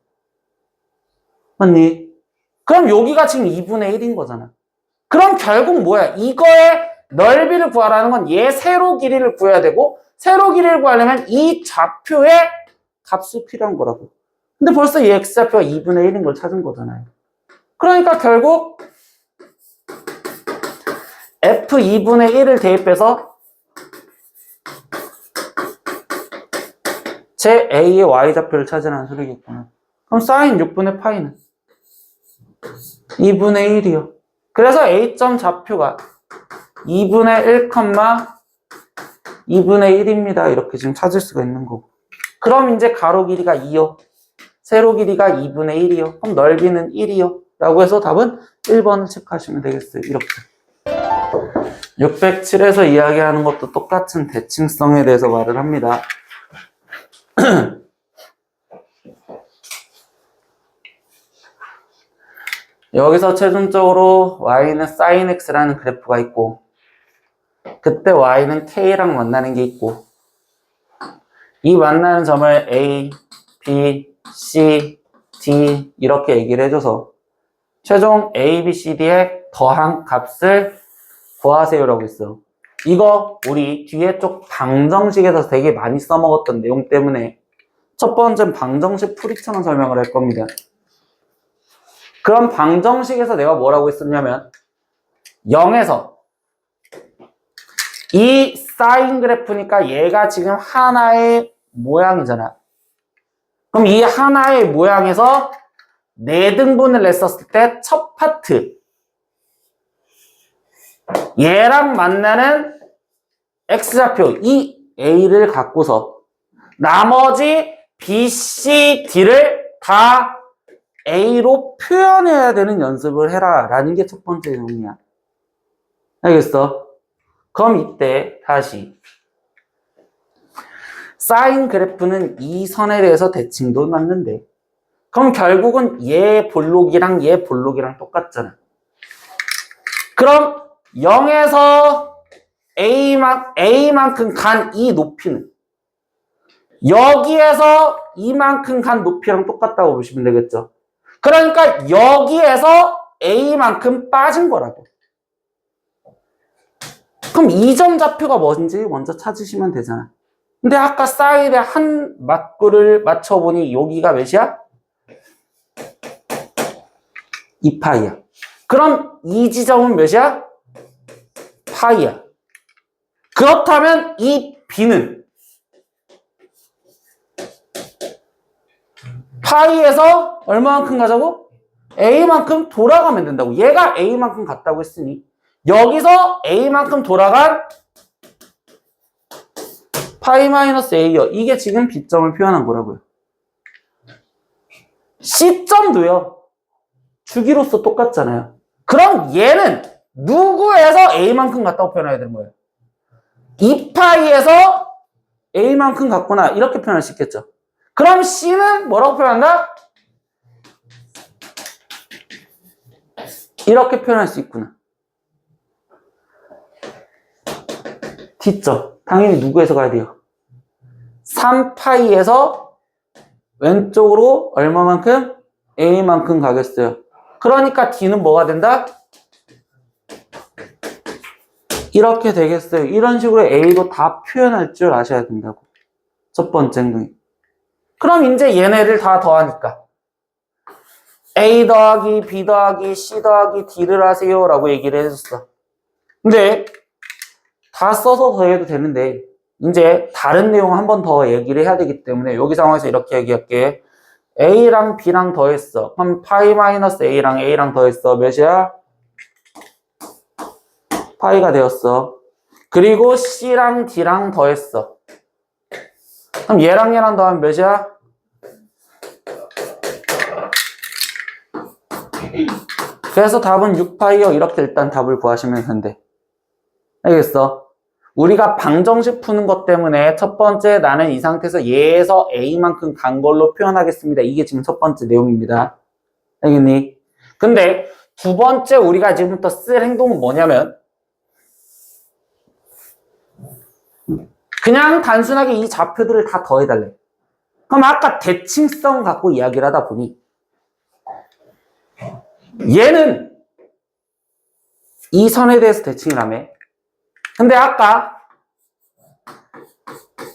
맞니? 그럼 여기가 지금 2분의 1인 거잖아. 그럼 결국 뭐야? 이거의 넓이를 구하라는 건 얘 세로 길이를 구해야 되고, 세로 길이를 구하려면 이 좌표의 값이 필요한 거라고. 근데 벌써 이 x좌표가 2분의 1인 걸 찾은 거잖아요. 그러니까 결국 f 2분의 1을 대입해서 제 a의 y좌표를 찾으라는 소리겠구나. 그럼 sin 6분의 파이는 2분의 1이요. 그래서 a점 좌표가 2분의 1, 2분의 1입니다. 이렇게 지금 찾을 수가 있는 거고. 그럼 이제 가로 길이가 2요. 세로 길이가 2분의 1이요. 그럼 넓이는 1이요. 라고 해서 답은 1번을 체크하시면 되겠어요. 이렇게. 607에서 이야기하는 것도 똑같은 대칭성에 대해서 말을 합니다. 여기서 최종적으로 y는 sin x라는 그래프가 있고, 그때 y는 k랑 만나는 게 있고, 이 만나는 점을 a, b, c, d 이렇게 얘기를 해줘서 최종 a, b, c, d의 더한 값을 구하세요라고 했어. 이거 우리 뒤에 쪽 방정식에서 되게 많이 써먹었던 내용 때문에 첫 번째는 방정식 풀이처럼 설명을 할 겁니다. 그럼 방정식에서 내가 뭐라고 했었냐면 0에서 이 사인 그래프니까 얘가 지금 하나의 모양이잖아. 그럼 이 하나의 모양에서 4등분을 냈었을 때 첫 파트 얘랑 만나는 x좌표 이 a를 갖고서 나머지 b, c, d를 다 a로 표현해야 되는 연습을 해라 라는 게 첫 번째 내용이야. 알겠어? 그럼 이때 다시 사인 그래프는 이 선에 대해서 대칭도 맞는데, 그럼 결국은 얘 볼록이랑 얘 볼록이랑 똑같잖아. 그럼 0에서 A만큼 간 이 높이는 여기에서 이만큼 간 높이랑 똑같다고 보시면 되겠죠. 그러니까 여기에서 A만큼 빠진 거라고. 그럼 이 점 좌표가 뭔지 먼저 찾으시면 되잖아. 근데 아까 사이드에 한 맞구를 맞춰보니 여기가 몇이야? 2파이야. 그럼 이 지점은 몇이야? 파이야. 그렇다면 이 B는 파이에서 얼마만큼 가자고? A만큼 돌아가면 된다고. 얘가 A만큼 갔다고 했으니 여기서 A만큼 돌아간 파이 마이너스 A요. 이게 지금 B점을 표현한 거라고요. C점도요. 주기로서 똑같잖아요. 그럼 얘는 누구에서 A만큼 갔다고 표현해야 되는 거예요? 2파이에서 A만큼 갔구나. 이렇게 표현할 수 있겠죠. 그럼 C는 뭐라고 표현한다? 이렇게 표현할 수 있구나. D점. 당연히 누구에서 가야 돼요? 3파이에서 왼쪽으로 얼마만큼? A만큼 가겠어요. 그러니까 D는 뭐가 된다? 이렇게 되겠어요. 이런 식으로 A도 다 표현할 줄 아셔야 된다고. 첫 번째 행동이. 그럼 이제 얘네를 다 더하니까 A 더하기 B 더하기 C 더하기 D를 하세요 라고 얘기를 해줬어. 근데 다 써서 더해도 되는데 이제 다른 내용 한 번 더 얘기를 해야 되기 때문에 여기 상황에서 이렇게 얘기할게. A랑 B랑 더했어. 그럼 파이 마이너스 A랑 더했어. 몇이야? 파이가 되었어. 그리고 C랑 D랑 더했어. 그럼 얘랑 더하면 몇이야? 그래서 답은 6파이요. 이렇게 일단 답을 구하시면 된대. 알겠어? 우리가 방정식 푸는 것 때문에 첫 번째 나는 이 상태에서 얘에서 A만큼 간 걸로 표현하겠습니다. 이게 지금 첫 번째 내용입니다. 알겠니? 근데 두 번째 우리가 지금부터 쓸 행동은 뭐냐면 그냥 단순하게 이 좌표들을 다 더해달래. 그럼 아까 대칭성 갖고 이야기를 하다 보니 얘는 이 선에 대해서 대칭을 하며 근데 아까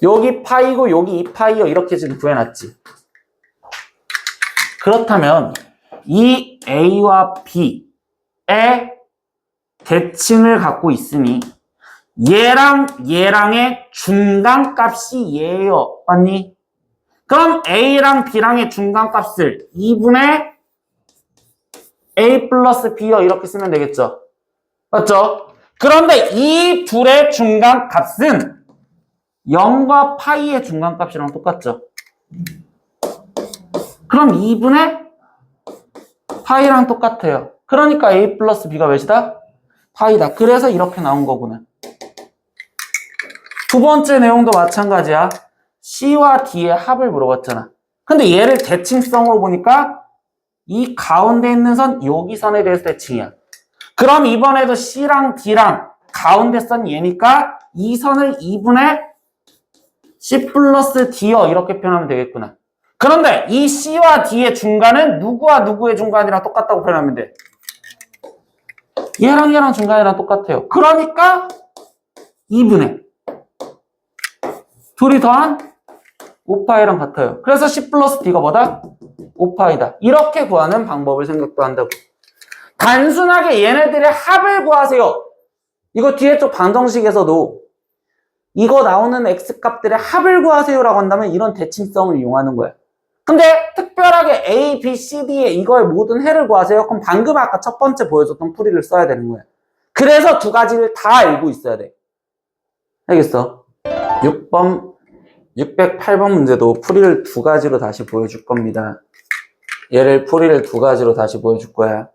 여기 파이고 여기 2파이요 이렇게 지금 구해놨지. 그렇다면 이 A와 B의 대칭을 갖고 있으니 얘랑의 중간값이 얘예요. 맞니? 그럼 A랑 B랑의 중간값을 2분의 A 플러스 B요 이렇게 쓰면 되겠죠. 맞죠? 그런데 이 둘의 중간값은 0과 파이의 중간값이랑 똑같죠. 그럼 2분의 파이랑 똑같아요. 그러니까 A 플러스 B가 몇이다? 파이다. 그래서 이렇게 나온 거구나. 두 번째 내용도 마찬가지야. C와 D의 합을 물어봤잖아. 근데 얘를 대칭성으로 보니까 이 가운데 있는 선, 여기 선에 대해서 대칭이야. 그럼 이번에도 C랑 D랑 가운데 선 얘니까 이 선을 2분의 C 플러스 D요 이렇게 표현하면 되겠구나. 그런데 이 C와 D의 중간은 누구와 누구의 중간이랑 똑같다고 표현하면 돼. 얘랑 중간이랑 똑같아요. 그러니까 2분의 둘이 더한 5파이랑 같아요. 그래서 C 플러스 D가 뭐다? 5파이다. 이렇게 구하는 방법을 생각도 한다고. 단순하게 얘네들의 합을 구하세요. 이거 뒤에 쪽 방정식에서도 이거 나오는 X값들의 합을 구하세요라고 한다면 이런 대칭성을 이용하는 거야. 근데 특별하게 A, B, C, D의 이거의 모든 해를 구하세요. 그럼 방금 아까 첫 번째 보여줬던 풀이를 써야 되는 거야. 그래서 두 가지를 다 알고 있어야 돼. 알겠어? 608번 문제도 풀이를 두 가지로 다시 보여줄 겁니다. 얘를 풀이를 두 가지로 다시 보여줄 거야.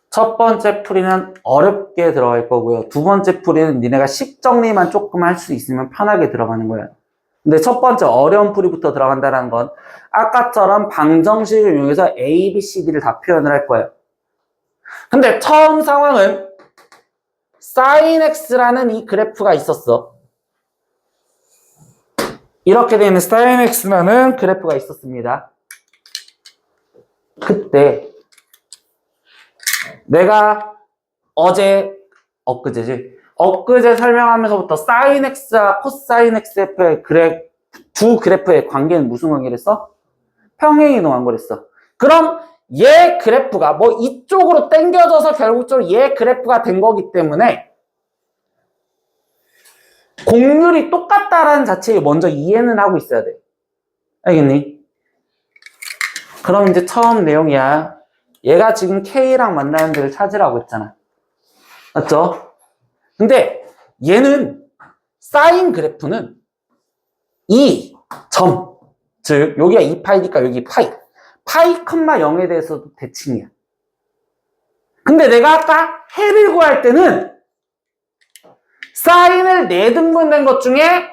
첫 번째 풀이는 어렵게 들어갈 거고요. 두 번째 풀이는 니네가 식 정리만 조금 할 수 있으면 편하게 들어가는 거야. 근데 첫 번째 어려운 풀이부터 들어간다는 건 아까처럼 방정식을 이용해서 A, B, C, D를 다 표현을 할 거예요. 근데 처음 상황은 sin x라는 이 그래프가 있었어. 이렇게 되는 sin x라는 그래프가 있었습니다. 그때 내가 엊그제 설명하면서부터 sin x와 cosine x의 두 그래프의 관계는 무슨 관계랬어? 평행이동 관계랬어. 그럼 얘 그래프가 뭐 이쪽으로 당겨져서 결국적으로 얘 그래프가 된 거기 때문에 곡률이 똑같다라는 자체를 먼저 이해는 하고 있어야 돼. 알겠니? 그럼 이제 처음 내용이야. 얘가 지금 K랑 만나는 데를 찾으라고 했잖아. 맞죠? 근데 얘는 사인 그래프는 이 점, 즉 여기가 2파이니까 여기 파이 0에 대해서도 대칭이야. 근데 내가 아까 해를 구할 때는 사인을 4등분된 것 중에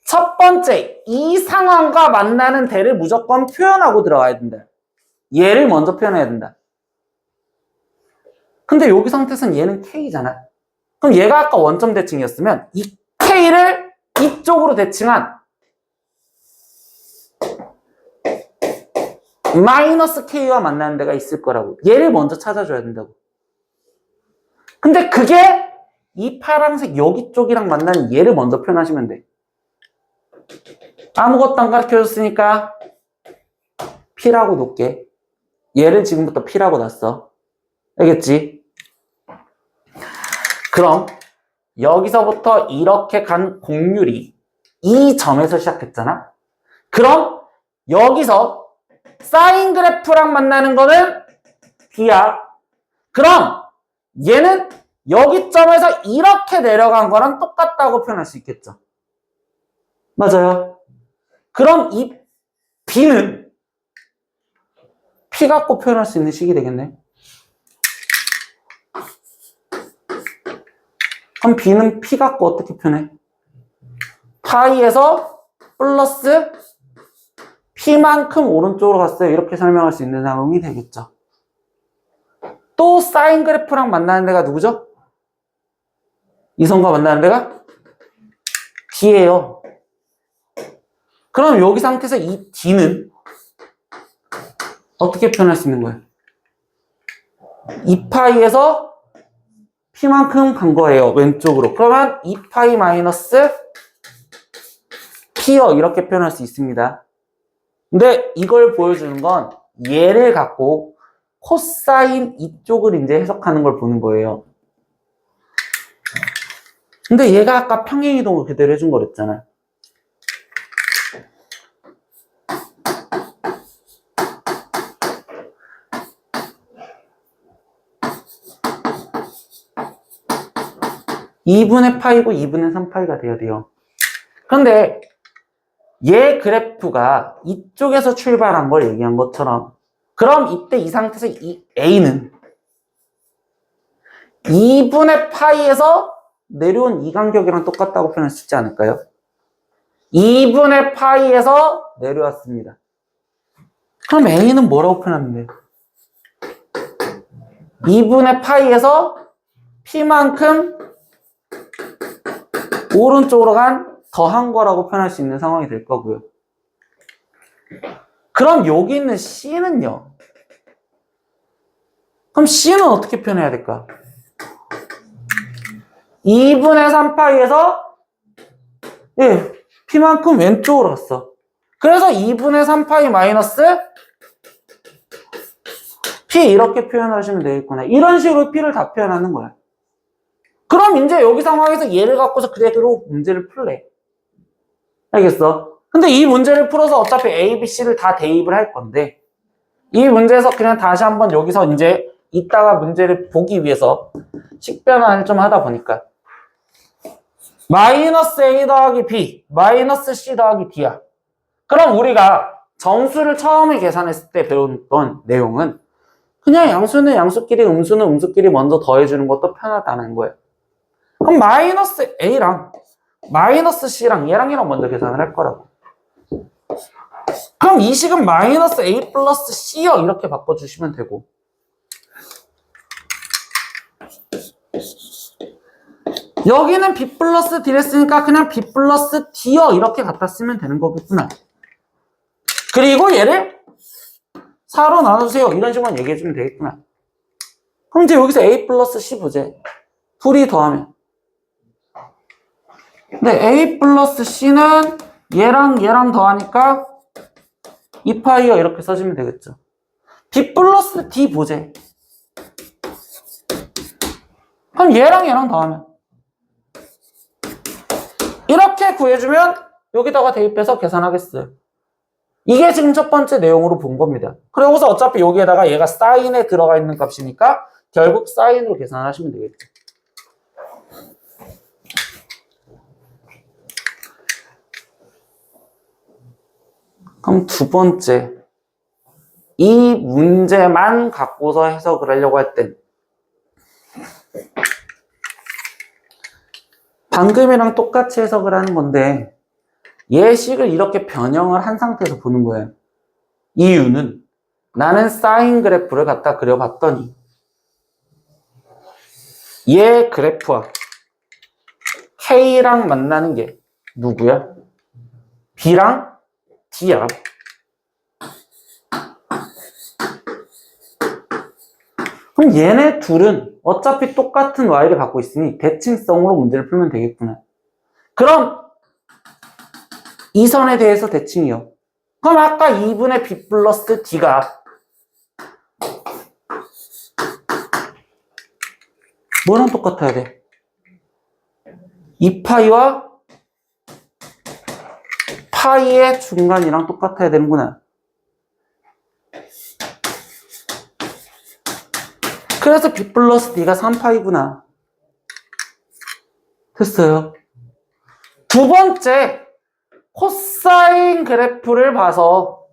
첫 번째 이 상황과 만나는 대를 무조건 표현하고 들어가야 된다. 얘를 먼저 표현해야 된다. 근데 여기 상태에서는 얘는 K잖아. 그럼 얘가 아까 원점 대칭이었으면 이 K를 이쪽으로 대칭한 마이너스 K와 만나는 데가 있을 거라고. 얘를 먼저 찾아줘야 된다고. 근데 그게 이 파란색 여기 쪽이랑 만나는 얘를 먼저 표현하시면 돼. 아무것도 안 가르쳐줬으니까 P라고 놓을게. 얘를 지금부터 P라고 놨어. 알겠지? 그럼 여기서부터 이렇게 간 곡률이 이 점에서 시작했잖아. 그럼 여기서 사인 그래프랑 만나는 거는 B야. 그럼 얘는 여기 점에서 이렇게 내려간 거랑 똑같다고 표현할 수 있겠죠. 맞아요. 그럼 이 B는 P 갖고 표현할 수 있는 식이 되겠네. 그럼 B는 P 갖고 어떻게 표현해? 파이에서 플러스 P만큼 오른쪽으로 갔어요. 이렇게 설명할 수 있는 상황이 되겠죠. 또 사인 그래프랑 만나는 데가 누구죠? 이 선과 만나는 데가 D예요. 그럼 여기 상태에서 이 D는 어떻게 표현할 수 있는 거예요? 2파이에서 P만큼 간 거예요. 왼쪽으로. 그러면 2파이 마이너스 P요. 이렇게 표현할 수 있습니다. 근데 이걸 보여주는 건 얘를 갖고 코사인 이쪽을 이제 해석하는 걸 보는 거예요. 근데 얘가 아까 평행이동을 그대로 해준 거랬잖아. (2분의 파이고) (2분의 3파이가) 돼야 돼요. 그런데 얘 그래프가 이쪽에서 출발한 걸 얘기한 것처럼 그럼 이때 이 상태에서 이 A는 2분의 파이에서 내려온 이 간격이랑 똑같다고 표현할 수 있지 않을까요? 2분의 파이에서 내려왔습니다. 그럼 A는 뭐라고 표현하면 돼요? 2분의 파이에서 P만큼 오른쪽으로 간 더한 거라고 표현할 수 있는 상황이 될 거고요. 그럼 여기 있는 C는요? 그럼 C는 어떻게 표현해야 될까? 2분의 3파이에서 P만큼 왼쪽으로 갔어. 그래서 2분의 3파이 마이너스 P 이렇게 표현하시면 되겠구나. 이런 식으로 P를 다 표현하는 거야. 그럼 이제 여기 상황에서 얘를 갖고서 그대로 문제를 풀래. 알겠어? 근데 이 문제를 풀어서 어차피 A, B, C를 다 대입을 할 건데 이 문제에서 그냥 다시 한번 여기서 이제 이따가 문제를 보기 위해서 식변환을 좀 하다 보니까 마이너스 A 더하기 B, 마이너스 C 더하기 D야. 그럼 우리가 정수를 처음에 계산했을 때 배웠던 내용은 그냥 양수는 양수끼리 음수는 음수끼리 먼저 더해주는 것도 편하다는 거예요. 그럼 마이너스 A랑 마이너스 C랑 얘랑 먼저 계산을 할 거라고. 그럼 이 식은 마이너스 A 플러스 C요 이렇게 바꿔주시면 되고 여기는 B 플러스 D랬으니까 그냥 B 플러스 D요 이렇게 갖다 쓰면 되는 거겠구나. 그리고 얘를 4로 나눠주세요 이런 식으로 얘기해주면 되겠구나. 그럼 이제 여기서 A 플러스 C 보재. 둘이 더하면. 근데 A 플러스 C는 얘랑 얘랑 더하니까 2파이요 이렇게 써주면 되겠죠. B 플러스 D 보재. 그럼 얘랑 얘랑 더하면. 이렇게 구해주면 여기다가 대입해서 계산하겠어요. 이게 지금 첫 번째 내용으로 본 겁니다. 그러고서 어차피 여기에다가 얘가 사인에 들어가 있는 값이니까 결국 사인으로 계산하시면 되겠죠. 그럼 두 번째, 이 문제만 갖고서 해석을 하려고 할 땐 방금이랑 똑같이 해석을 하는 건데 예식을 이렇게 변형을 한 상태에서 보는 거예요. 이유는 나는 사인 그래프를 갖다 그려봤더니 얘 그래프와 K랑 만나는 게 누구야? B랑 D야. 그럼 얘네 둘은 어차피 똑같은 Y를 갖고 있으니 대칭성으로 문제를 풀면 되겠구나. 그럼 이 선에 대해서 대칭이요. 그럼 아까 2분의 B 플러스 D가 뭐랑 똑같아야 돼? 2파이와 파이의 중간이랑 똑같아야 되는구나. 그래서 B 플러스 D가 3파이구나. 됐어요. 두 번째, 코사인 그래프를 봐서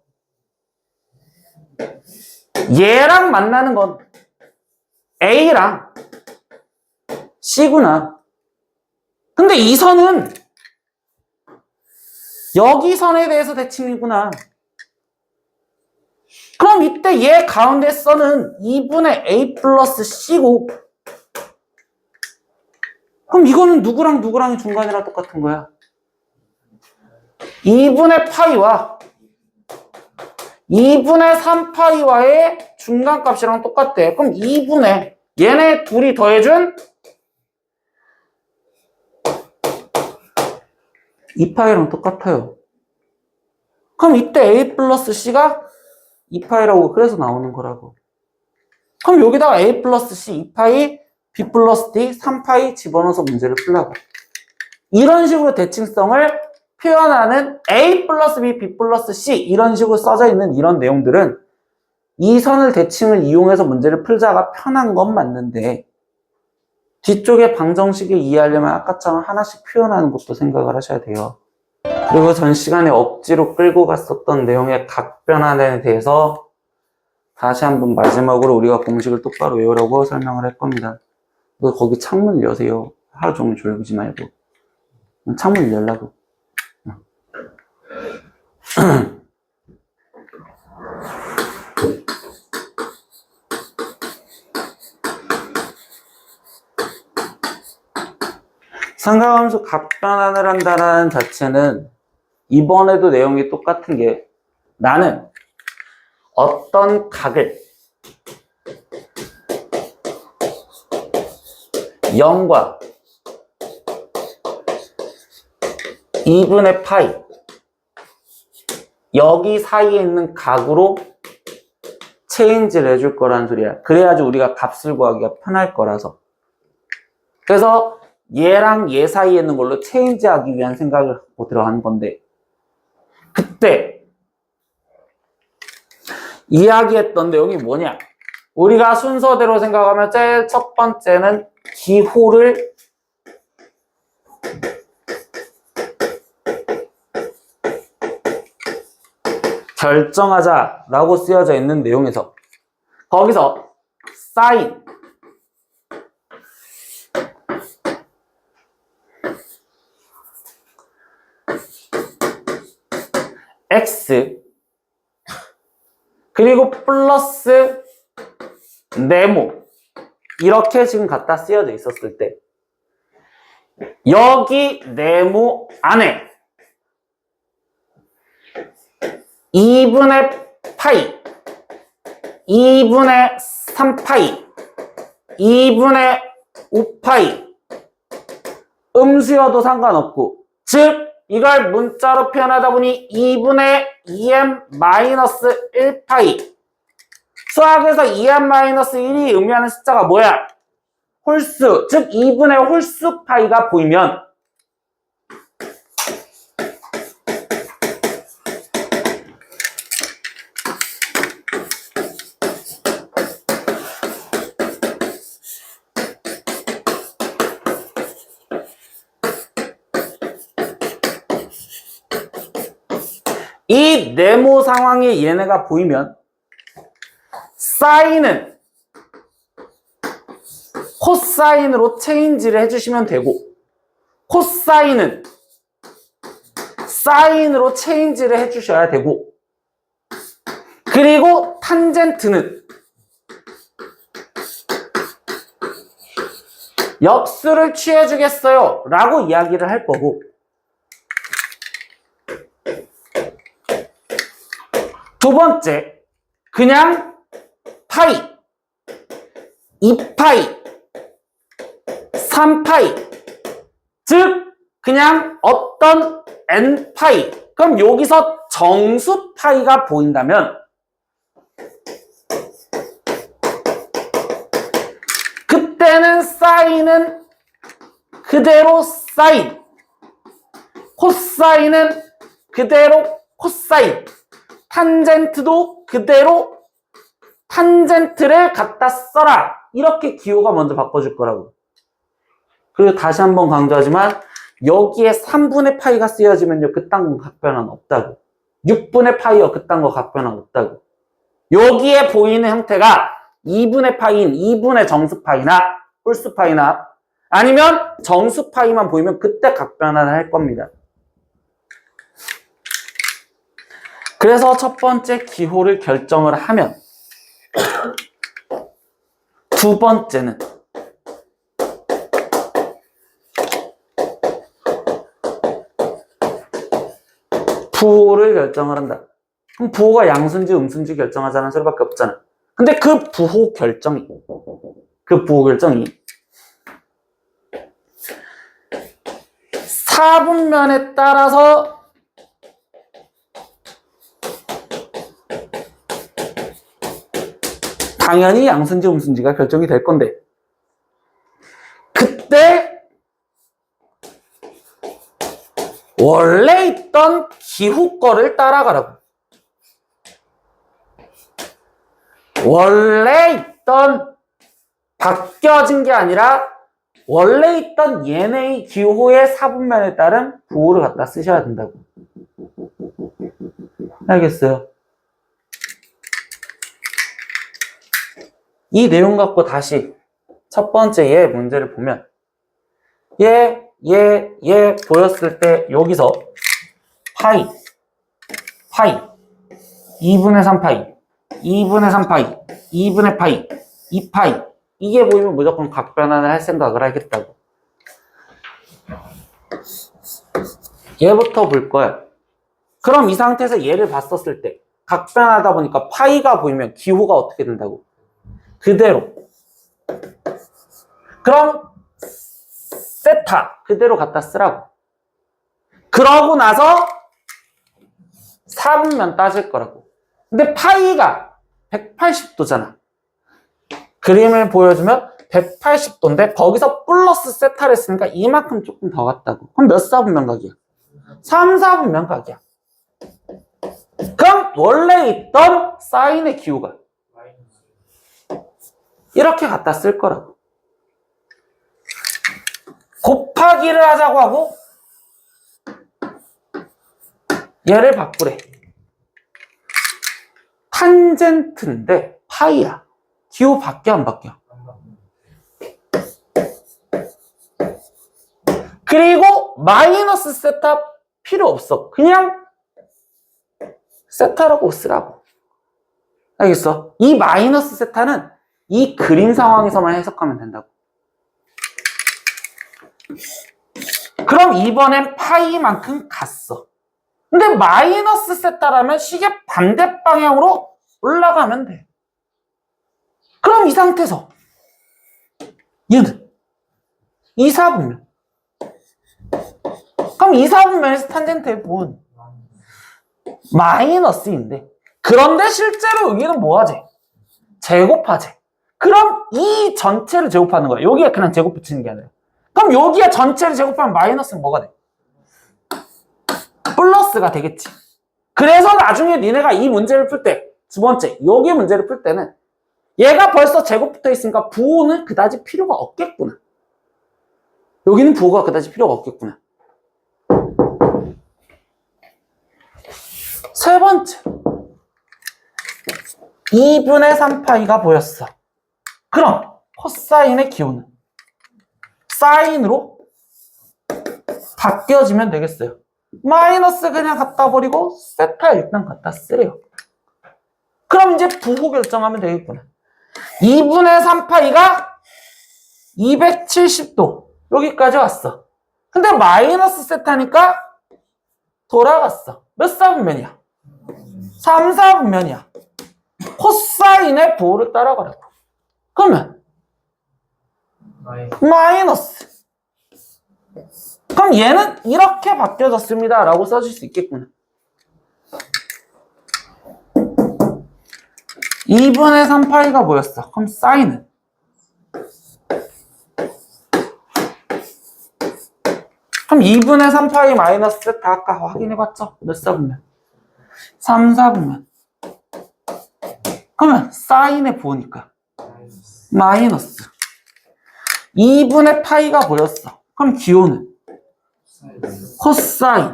얘랑 만나는 건 A랑 C구나. 근데 이 선은 여기 선에 대해서 대칭이구나. 그럼 이때 얘 가운데 선은 2분의 A 플러스 C고 그럼 이거는 누구랑 누구랑의 중간이랑 똑같은 거야. 2분의 파이와 2분의 3파이와의 중간값이랑 똑같대. 그럼 2분의 얘네 둘이 더해준 2파이랑 똑같아요. 그럼 이때 A 플러스 C가 2파이라고 그래서 나오는 거라고. 그럼 여기다가 A 플러스 C 2파이, B 플러스 D 3파이 집어넣어서 문제를 풀라고. 이런 식으로 대칭성을 표현하는 A 플러스 B, B 플러스 C 이런 식으로 써져 있는 이런 내용들은 이 선을 대칭을 이용해서 문제를 풀자가 편한 건 맞는데 뒤쪽에 방정식을 이해하려면 아까처럼 하나씩 표현하는 것도 생각을 하셔야 돼요. 그리고 전 시간에 억지로 끌고 갔었던 내용의 각 변환에 대해서 다시 한번 마지막으로 우리가 공식을 똑바로 외우라고 설명을 할 겁니다. 거기 창문 여세요. 하루 종일 졸지 말고. 창문 열라고. 삼각함수 각 변환을 한다는 자체는 이번에도 내용이 똑같은 게 나는 어떤 각을 0과 2분의 파이 여기 사이에 있는 각으로 체인지를 해줄 거라는 소리야. 그래야지 우리가 값을 구하기가 편할 거라서. 그래서 얘랑 얘 사이에 있는 걸로 체인지하기 위한 생각을 갖고 들어가는 건데 그때 이야기했던 내용이 뭐냐? 우리가 순서대로 생각하면 제일 첫 번째는 기호를 결정하자라고 쓰여져 있는 내용에서 거기서 사인 x 그리고 플러스 네모 이렇게 지금 갖다 쓰여져 있었을 때 여기 네모 안에 2분의 파이, 2분의 3파이, 2분의 5파이 음수여도 상관없고, 즉 이걸 문자로 표현하다 보니 2분의 2m-1파이. 수학에서 2m-1이 의미하는 숫자가 뭐야? 홀수, 즉 2분의 홀수 파이가 보이면 이 네모 상황에 얘네가 보이면 사인은 코사인으로 체인지를 해주시면 되고, 코사인은 사인으로 체인지를 해주셔야 되고, 그리고 탄젠트는 역수를 취해주겠어요 라고 이야기를 할 거고, 두 번째, 그냥 파이, 2파이, 3파이, 즉 그냥 어떤 n파이, 그럼 여기서 정수파이가 보인다면 그때는 사인은 그대로 사인, 코사인은 그대로 코사인, 탄젠트도 그대로 탄젠트를 갖다 써라, 이렇게 기호가 먼저 바꿔줄 거라고. 그리고 다시 한번 강조하지만 여기에 3분의 파이가 쓰여지면요, 그딴 건 각변환 없다고. 6분의 파이요, 그딴 거 각변환 없다고. 여기에 보이는 형태가 2분의 파이인 2분의 정수파이나 홀수파이나 아니면 정수파이만 보이면 그때 각변환을 할 겁니다. 그래서 첫 번째 기호를 결정을 하면 두 번째는 부호를 결정을 한다. 그럼 부호가 양수인지 음수인지 결정하자는 소리밖에 없잖아. 근데 그 부호 결정이 사분면에 따라서 당연히 양수인지 음수인지가 결정이 될 건데, 그때 원래 있던 기호 거를 따라가라고. 원래 있던, 바뀌어진 게 아니라 원래 있던 얘네의 기호의 사분면에 따른 부호를 갖다 쓰셔야 된다고. 알겠어요? 이 내용 갖고 다시 첫 번째 얘 문제를 보면 얘 보였을 때 여기서 파이 2분의 3파이 2분의 3파이 2분의 파이 2파이 이게 보이면 무조건 각변환을 할 생각을 하겠다고. 얘부터 볼 거야. 그럼 이 상태에서 얘를 봤었을 때 각변하다 보니까 파이가 보이면 기호가 어떻게 된다고? 그대로. 그럼 세타 그대로 갖다 쓰라고. 그러고 나서 4분면 따질 거라고. 근데 파이가 180도잖아. 그림을 보여주면 180도인데 거기서 플러스 세타를 했으니까 이만큼 조금 더 갔다고. 그럼 몇 4분면 각이야? 3, 4분면 각이야. 그럼 원래 있던 사인의 기호가 이렇게 갖다 쓸 거라고. 곱하기를 하자고 하고 얘를 바꾸래. 탄젠트인데 파이야. 기호 바뀌어 안 바뀌어? 그리고 마이너스 세타 필요 없어. 그냥 세타라고 쓰라고. 알겠어? 이 마이너스 세타는 이 그림 상황에서만 해석하면 된다고. 그럼 이번엔 파이만큼 갔어. 근데 마이너스 세타라면 시계 반대 방향으로 올라가면 돼. 그럼 이 상태에서 얘는 2사분면. 그럼 2사분면에서 탄젠트의 부호는 마이너스인데, 그런데 실제로 여기는 뭐하지? 제곱하지. 그럼 이 전체를 제곱하는 거야. 여기에 그냥 제곱 붙이는 게 아니라. 그럼 여기에 전체를 제곱하면 마이너스는 뭐가 돼? 플러스가 되겠지. 그래서 나중에 니네가 이 문제를 풀 때, 두 번째, 여기 문제를 풀 때는 얘가 벌써 제곱 붙어 있으니까 부호는 그다지 필요가 없겠구나. 여기는 부호가 그다지 필요가 없겠구나. 세 번째, 2분의 3파이가 보였어. 그럼 코사인의 기호는 사인으로 바뀌어지면 되겠어요. 마이너스 그냥 갖다 버리고 세타 일단 갖다 쓰래요. 그럼 이제 부호 결정하면 되겠구나. 2분의 3파이가 270도 여기까지 왔어. 근데 마이너스 세타니까 돌아갔어. 몇 사분면이야? 3사분면이야. 코사인의 부호를 따라가라고. 그러면 마이너스. 그럼 얘는 이렇게 바뀌어졌습니다 라고 써줄 수 있겠구나. 2분의 3파이가 뭐였어? 그럼 사인은 그럼 2분의 3파이 마이너스 세타 아까 확인해봤죠? 몇 사분면? 3사분면. 그러면 사인의 부호니까 마이너스 2분의 파이가 보였어. 그럼 기호는 코사인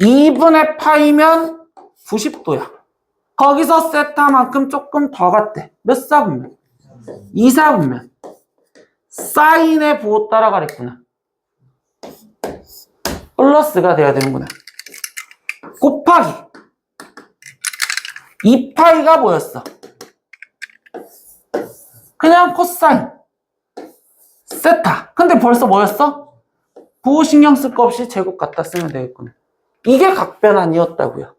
2분의 파이면 90도야. 거기서 세타만큼 조금 더 갔대. 몇 사분면? 2사분면. 사인의 부호 따라가랬구나. 플러스가 돼야 되는구나. 곱하기 2파이가 뭐였어? 그냥 코사인 세타. 근데 벌써 뭐였어? 부호 신경 쓸 거 없이 제곱 갖다 쓰면 되겠구나. 이게 각변환이었다고요.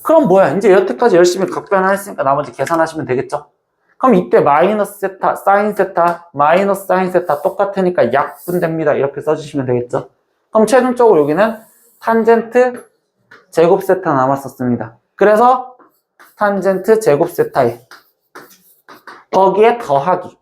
그럼 뭐야? 이제 여태까지 열심히 각변환했으니까 나머지 계산하시면 되겠죠? 그럼 이때 마이너스 세타, 사인 세타, 마이너스 사인 세타 똑같으니까 약분됩니다. 이렇게 써주시면 되겠죠? 그럼 최종적으로 여기는 탄젠트 제곱 세타 남았었습니다. 그래서 탄젠트 제곱 세타에 거기에 더하기.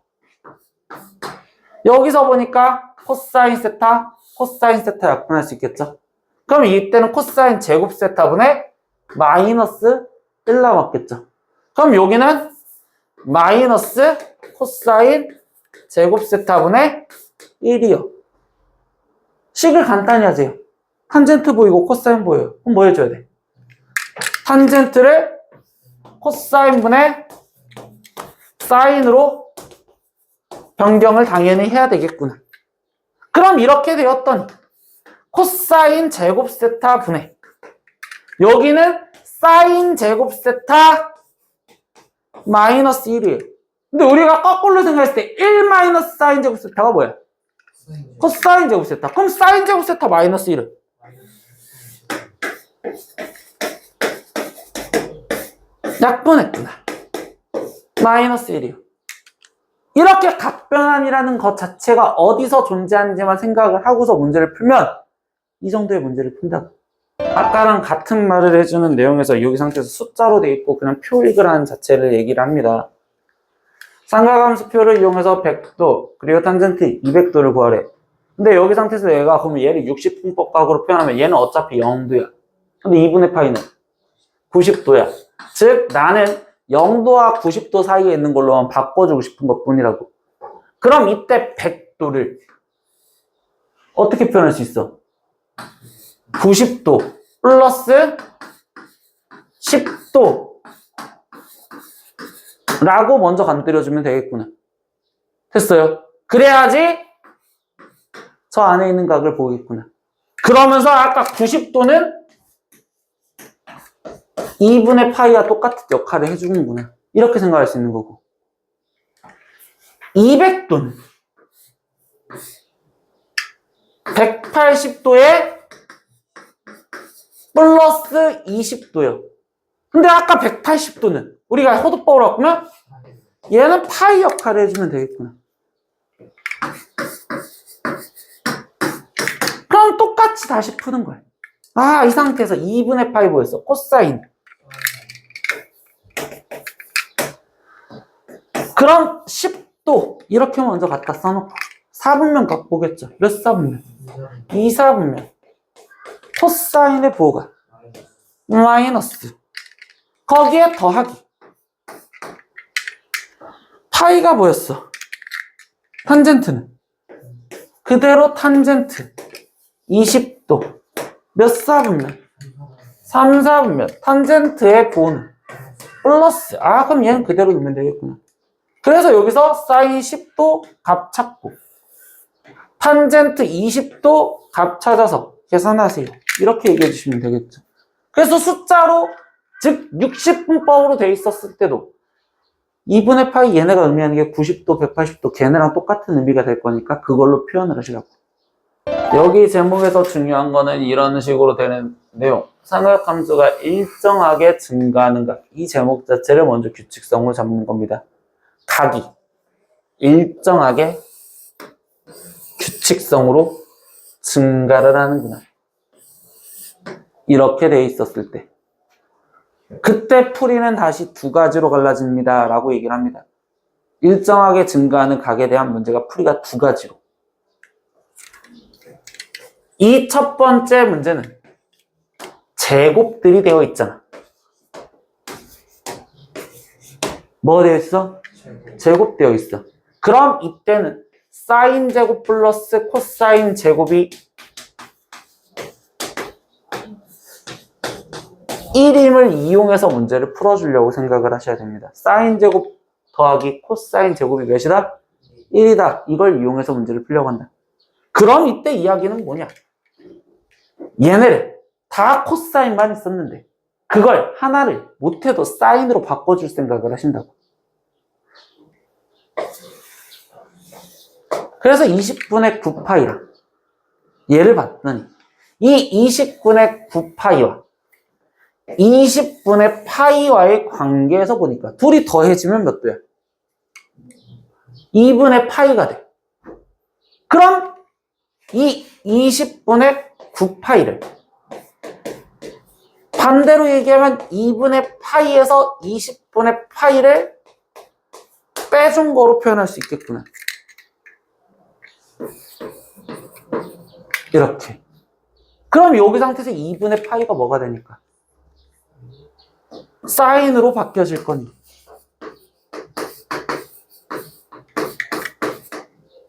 여기서 보니까 코사인 세타, 코사인 세타 약분할 수 있겠죠? 그럼 이때는 코사인 제곱 세타분의 마이너스 1 남았겠죠? 그럼 여기는 마이너스 코사인 제곱 세타분의 1이요. 식을 간단히 하세요. 탄젠트 보이고 코사인 보여요. 그럼 뭐 해줘야 돼? 탄젠트를 코사인분의 사인으로 변경을 당연히 해야 되겠구나. 그럼 이렇게 되었더니 코사인 제곱 세타 분의 여기는 사인 제곱 세타 마이너스 1이에요. 근데 우리가 거꾸로 생각했을 때 1 마이너스 사인 제곱 세타가 뭐야? 코사인 제곱 세타. 그럼 사인 제곱 세타 마이너스 1은? 약분했구나. 마이너스 1이요. 이렇게 각변환이라는 것 자체가 어디서 존재하는지만 생각을 하고서 문제를 풀면 이 정도의 문제를 푼다고. 아까랑 같은 말을 해주는 내용에서 여기 상태에서 숫자로 돼 있고 그냥 표 읽으라는 자체를 얘기를 합니다. 삼각함수표를 이용해서 100도 그리고 탄젠트 200도를 구하래. 근데 여기 상태에서 얘가 그러면 얘를 60분법각으로 표현하면 얘는 어차피 0도야. 근데 2분의 파이는 90도야. 즉 나는 0도와 90도 사이에 있는 걸로만 바꿔주고 싶은 것 뿐이라고. 그럼 이때 100도를 어떻게 표현할 수 있어? 90도 플러스 10도 라고 먼저 건드려주면 되겠구나. 됐어요? 그래야지 저 안에 있는 각을 보겠구나. 그러면서 아까 90도는 2분의 파이와 똑같은 역할을 해주는구나. 이렇게 생각할 수 있는 거고. 200도는 180도에 플러스 20도요. 근데 아까 180도는 우리가 호두법으로 바꾸면 얘는 파이 역할을 해주면 되겠구나. 그럼 똑같이 다시 푸는 거야. 아, 이 상태에서 2분의 파이 뭐였어? 코사인. 그럼 10도 이렇게 먼저 갖다 써놓고 4분면 갖고 보겠죠. 몇 4분면? 2 4분면. 코사인의 부호가 마이너스. 거기에 더하기. 파이가 뭐였어? 탄젠트는? 그대로 탄젠트. 20도. 몇 4분면? 3 4분면. 탄젠트의 부호는? 플러스. 아, 그럼 얘는 그대로 넣으면 되겠구나. 그래서 여기서 사인 10도 값 찾고 탄젠트 20도 값 찾아서 계산하세요. 이렇게 얘기해 주시면 되겠죠. 그래서 숫자로 즉 60분법으로 돼 있었을 때도 2분의 파이 얘네가 의미하는 게 90도, 180도 걔네랑 똑같은 의미가 될 거니까 그걸로 표현을 하시라고. 여기 제목에서 중요한 거는 이런 식으로 되는 내용. 삼각함수가 일정하게 증가하는가. 이 제목 자체를 먼저 규칙성으로 잡는 겁니다. 각이 일정하게 규칙성으로 증가를 하는구나. 이렇게 돼 있었을 때 그때 풀이는 다시 두 가지로 갈라집니다 라고 얘기를 합니다. 일정하게 증가하는 각에 대한 문제가 풀이가 두 가지로. 이 첫 번째 문제는 제곱들이 되어 있잖아. 뭐가 되어 있어? 제곱되어 있어. 그럼 이때는 사인 제곱 플러스 코사인 제곱이 1임을 이용해서 문제를 풀어주려고 생각을 하셔야 됩니다. 사인 제곱 더하기 코사인 제곱이 몇이다? 1이다. 이걸 이용해서 문제를 풀려고 한다. 그럼 이때 이야기는 뭐냐? 얘네를 다 코사인만 있었는데 그걸 하나를 못해도 사인으로 바꿔줄 생각을 하신다고. 그래서 20분의 9파이라 얘를 봤더니 이 20분의 9파이와 20분의 파이와의 관계에서 보니까 둘이 더해지면 몇 도야? 2분의 파이가 돼. 그럼 이 20분의 9파이를 반대로 얘기하면 2분의 파이에서 20분의 파이를 빼준 거로 표현할 수 있겠구나. 이렇게. 그럼 여기 상태에서 2분의 파이가 뭐가 되니까? 사인으로 바뀌어질 거니.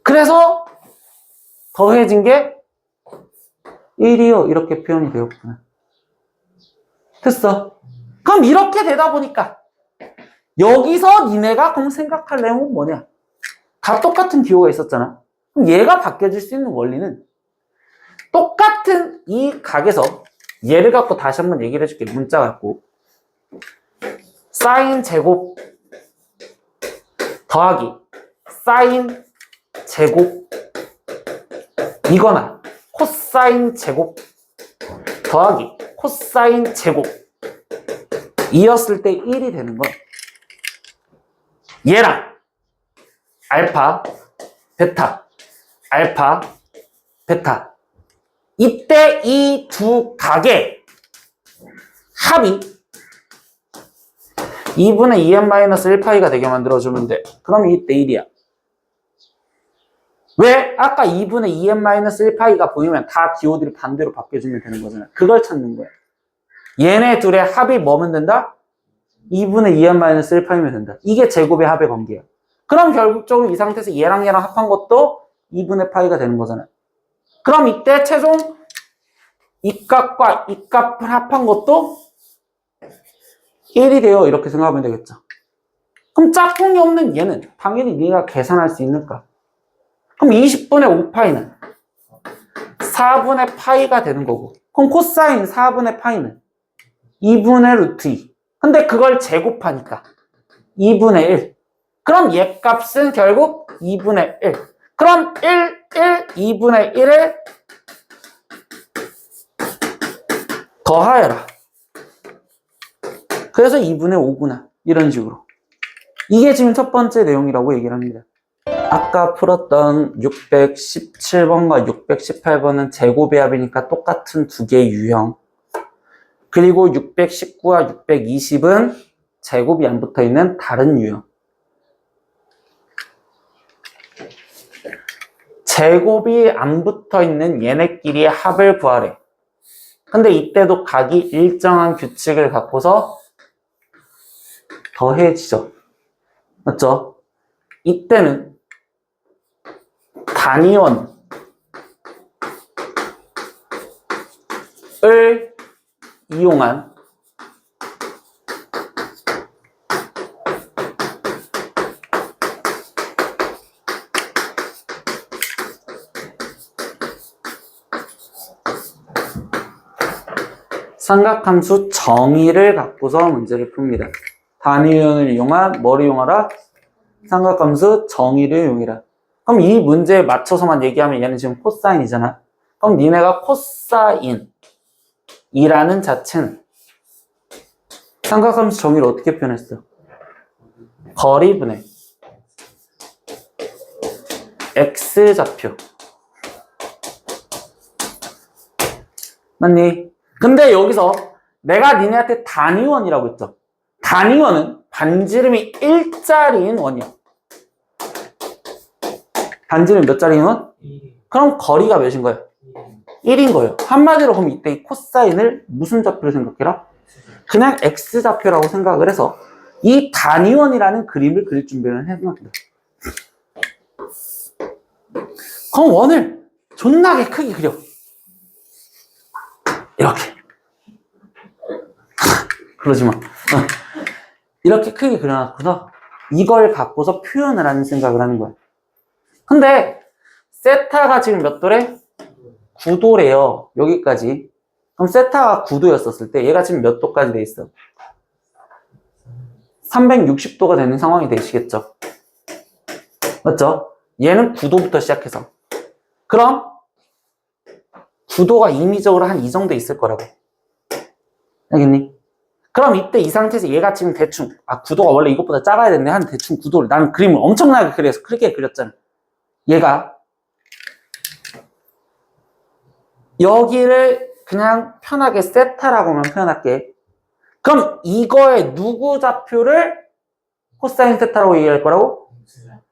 그래서 더해진 게 1이요. 이렇게 표현이 되었구나. 됐어. 그럼 이렇게 되다 보니까 여기서 니네가 그럼 생각할 내용은 뭐냐? 다 똑같은 기호가 있었잖아. 그럼 얘가 바뀌어질 수 있는 원리는 똑같은 이 각에서 얘를 갖고 다시 한번 얘기를 해줄게. 문자 갖고 사인 제곱 더하기 사인 제곱 이거나 코사인 제곱 더하기 코사인 제곱 이었을 때 1이 되는 건 얘랑 알파, 베타, 알파, 베타 이때 이 두 각의 합이 2분의 2n-1파이가 되게 만들어주면 돼. 그럼 이때 1이야. 왜? 아까 2분의 2n-1파이가 보이면 다 기호들이 반대로 바뀌어주면 되는 거잖아. 그걸 찾는 거야. 얘네 둘의 합이 뭐면 된다? 2분의 2n-1파이면 된다. 이게 제곱의 합의 관계야. 그럼 결국적으로 이 상태에서 얘랑 얘랑 합한 것도 2분의 파이가 되는 거잖아. 그럼 이때 최종 이 값과 이 값을 합한 것도 1이 돼요. 이렇게 생각하면 되겠죠. 그럼 짝꿍이 없는 얘는 당연히 네가 계산할 수 있는가? 그럼 20분의 5파이는 4분의 파이가 되는 거고 그럼 코사인 4분의 파이는 2분의 루트 2 근데 그걸 제곱하니까 2분의 1 그럼 얘 값은 결국 2분의 1. 그럼 1, 2분의 1을 더하여라. 그래서 2분의 5구나. 이런 식으로. 이게 지금 첫 번째 내용이라고 얘기를 합니다. 아까 풀었던 617번과 618번은 제곱배합이니까 똑같은 두 개의 유형. 그리고 619와 620은 제곱이 안 붙어 있는 다른 유형. 제곱이 안 붙어 있는 얘네끼리의 합을 구하래. 근데 이때도 각이 일정한 규칙을 갖고서 더해지죠. 맞죠? 이때는 단위원을 이용한 삼각함수 정의를 갖고서 문제를 풉니다. 단위원을 이용한 뭐를 이용하라? 삼각함수 정의를 이용해라. 그럼 이 문제에 맞춰서만 얘기하면 얘는 지금 코사인이잖아. 그럼 니네가 코사인이라는 자체는 삼각함수 정의를 어떻게 표현했어? 거리분의 x좌표. 맞니? 근데 여기서 내가 니네한테 단위원이라고 했죠. 단위원은 반지름이 1짜리인 원이야. 반지름이 몇 짜리인 원? 1. 그럼 거리가 몇인 거야? 1인 거예요. 한마디로 그럼 이때 이 코사인을 무슨 좌표로 생각해라? 그냥 x좌표라고 생각을 해서 이 단위원이라는 그림을 그릴 준비를 해놓습니다. 그럼 원을 존나게 크게 그려. 이렇게. 그러지 마. 이렇게 크게 그려놨고서 이걸 갖고서 표현을 하는 생각을 하는 거야. 근데 세타가 지금 몇 도래? 9도래요. 여기까지. 그럼 세타가 9도였었을 때 얘가 지금 몇 도까지 돼 있어? 360도가 되는 상황이 되시겠죠? 맞죠? 얘는 9도부터 시작해서. 그럼 9도가 임의적으로 한 이 정도 있을 거라고. 알겠니? 그럼 이때 이 상태에서 얘가 지금 대충 9도가 원래 이것보다 작아야 되는데 한 대충 9도를 나는 그림을 엄청나게 그려서 크게 그렸잖아. 얘가 여기를 그냥 편하게 세타라고만 표현할게. 그럼 이거의 누구 좌표를 코사인 세타라고 얘기할 거라고?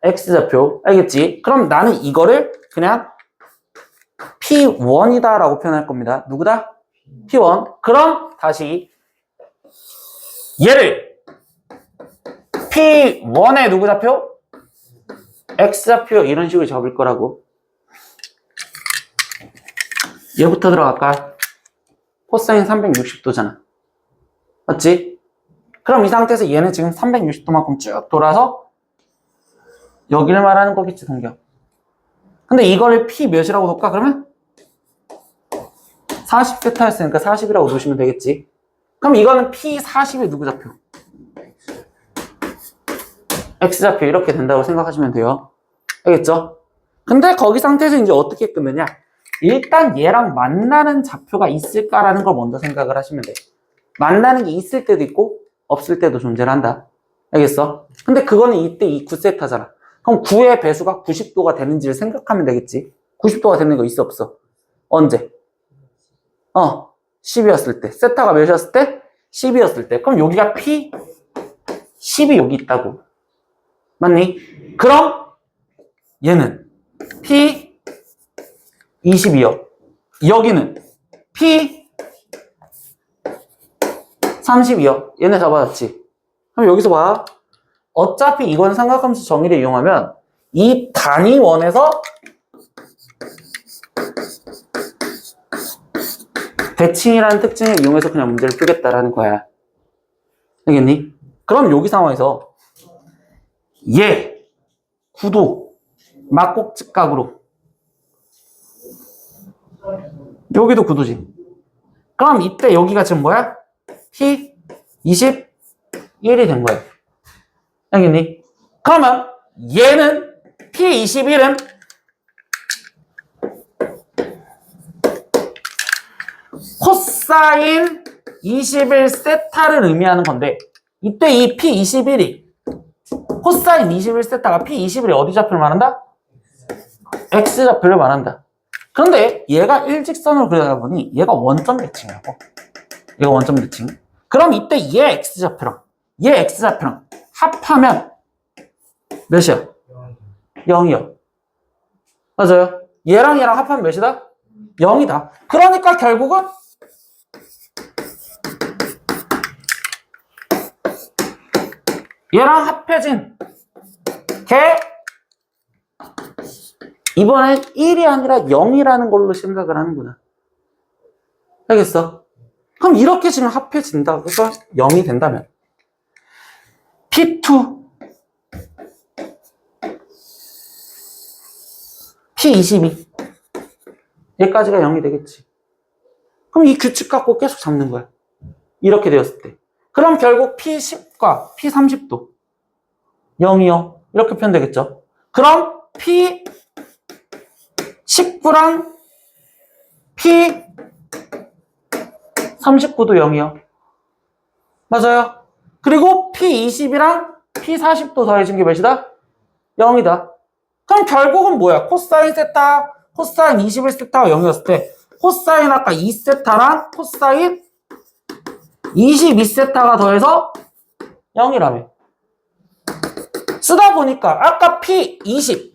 x좌표. 알겠지? 그럼 나는 이거를 그냥 P1이다 라고 표현할 겁니다. 누구다? P1. 그럼 다시 얘를 P1의 누구 좌표? x좌표 이런 식으로 잡을 거라고. 얘부터 들어갈까? 코사인 360도잖아. 맞지? 그럼 이 상태에서 얘는 지금 360도만큼 쭉 돌아서 여기를 말하는 거겠지, 동경. 근데 이거를 P 몇이라고 놓을까? 그러면 40세타였으니까 40이라고 놓으시면 되겠지. 그럼 이거는 P40의 누구 좌표? x좌표 이렇게 된다고 생각하시면 돼요. 알겠죠? 근데 거기 상태에서 이제 어떻게 끝내냐? 일단 얘랑 만나는 좌표가 있을까라는 걸 먼저 생각을 하시면 돼. 만나는 게 있을 때도 있고 없을 때도 존재를 한다. 알겠어? 근데 그거는 이때 이 9세타잖아. 그럼 9의 배수가 90도가 되는지를 생각하면 되겠지. 90도가 되는 거 있어 없어? 언제? 10이었을 때. 세타가 몇이었을 때? 10이었을 때. 그럼 여기가 P 10이 여기 있다고. 맞니? 그럼 얘는 P 20이요. 여기는 P 30이요. 얘네 잡아놨지. 그럼 여기서 봐. 어차피 이건 삼각함수 정의를 이용하면 이 단위원에서 대칭이라는 특징을 이용해서 그냥 문제를 풀겠다라는 거야. 알겠니? 그럼 여기 상황에서 얘 9도 막곡직각으로 여기도 9도지. 그럼 이때 여기가 지금 뭐야? P 21이 된 거야. 알겠니? 그러면 얘는 P21은 코사인 21 세타를 의미하는 건데 이때 이 P21이 코사인 21 세타가 P21이 어디 좌표를 말한다? X 좌표를 말한다. 그런데 얘가 일직선으로 그려다 보니 얘가 원점 대칭이라고. 얘가 원점 대칭. 그럼 이때 얘 X좌표랑 얘 X좌표랑 합하면 몇이야? 0이요. 맞아요. 얘랑 얘랑 합하면 몇이다? 0이다. 그러니까 결국은 얘랑 합해진 게 이번엔 1이 아니라 0이라는 걸로 생각을 하는구나. 알겠어? 그럼 이렇게 지금 합해진다고 해서 0이 된다면 P2 P22 얘까지가 0이 되겠지. 그럼 이 규칙 갖고 계속 잡는 거야. 이렇게 되었을 때. 그럼 결국 P10과 P30도 0이요. 이렇게 표현되겠죠. 그럼 P19랑 P39도 0이요. 맞아요. 그리고 P20이랑 P40도 더해진 게 몇이다? 0이다. 그럼 결국은 뭐야? 코사인 세타, 코사인 21세타가 0이었을 때 코사인 아까 2세타랑 코사인 22세타가 더해서 0이라며. 쓰다 보니까 아까 P20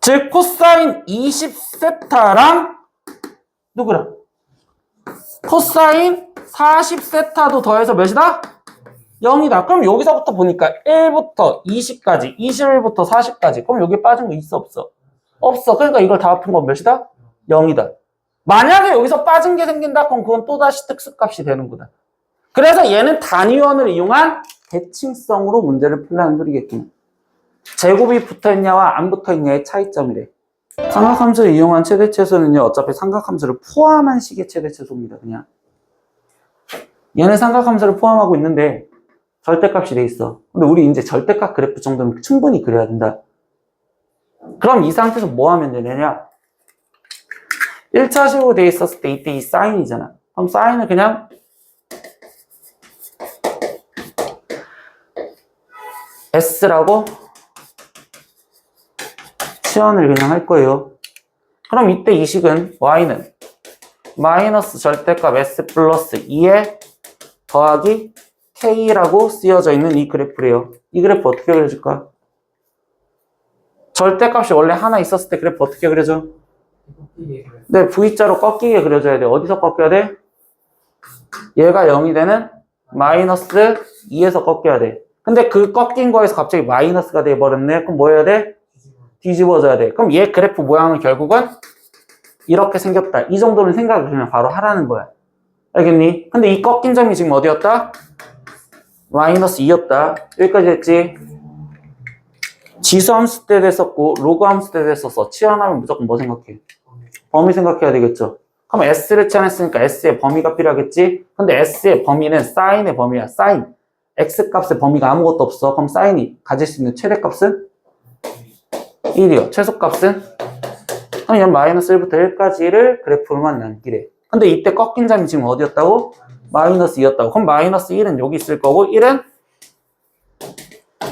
즉 코사인 20세타랑 누구랑? 코사인 40세타도 더해서 몇이다? 0이다. 그럼 여기서부터 보니까 1부터 20까지, 21부터 40까지. 그럼 여기 빠진 거 있어, 없어? 없어. 그러니까 이걸 다 합한 건 몇이다? 0이다. 만약에 여기서 빠진 게 생긴다, 그럼 그건 또다시 특수값이 되는구나. 그래서 얘는 단위원을 이용한 대칭성으로 문제를 풀라는 소리겠구나. 제곱이 붙어있냐와 안 붙어있냐의 차이점이래. 삼각함수를 이용한 최대최소는요, 어차피 삼각함수를 포함한 식의 최대최소입니다, 그냥. 얘는 삼각함수를 포함하고 있는데 절대값이 돼 있어. 근데 우리 이제 절대값 그래프 정도는 충분히 그려야 된다. 그럼 이 상태에서 뭐 하면 되느냐? 1차식으로 돼 있었을 때 이때 이 사인이잖아. 그럼 사인을 그냥 S라고 치환을 그냥 할 거예요. 그럼 이때 이 식은 Y는 마이너스 절대값 S 플러스 2에 더하기 K라고 쓰여져 있는 이 그래프래요. 이 그래프 어떻게 그려줄까? 절대값이 원래 하나 있었을 때 그래프 어떻게 그려져? 네, V자로 꺾이게 그려줘야 돼. 어디서 꺾여야 돼? 얘가 0이 되는 마이너스 2에서 꺾여야 돼. 근데 그 꺾인 거에서 갑자기 마이너스가 돼버렸네. 그럼 뭐 해야 돼? 뒤집어져야 돼. 그럼 얘 그래프 모양은 결국은 이렇게 생겼다. 이 정도는 생각을 그냥 바로 하라는 거야. 알겠니? 근데 이 꺾인 점이 지금 어디였다? 마이너스 2였다. 여기까지 했지? 지수함수 때도 했었고 로그함수 때도 했었어. 치환하면 무조건 뭐 생각해? 범위 생각해야 되겠죠. 그럼 S를 치환했으니까 S의 범위가 필요하겠지? 근데 S의 범위는 사인의 범위야. 사인. X값의 범위가 아무것도 없어. 그럼 사인이 가질 수 있는 최대값은 1이요. 최소값은? 그럼 얘는 마이너스 1부터 1까지를 그래프로만 남기래. 근데 이때 꺾인 점이 지금 어디였다고? 마이너스 2였다고. 그럼 마이너스 1은 여기 있을 거고 1은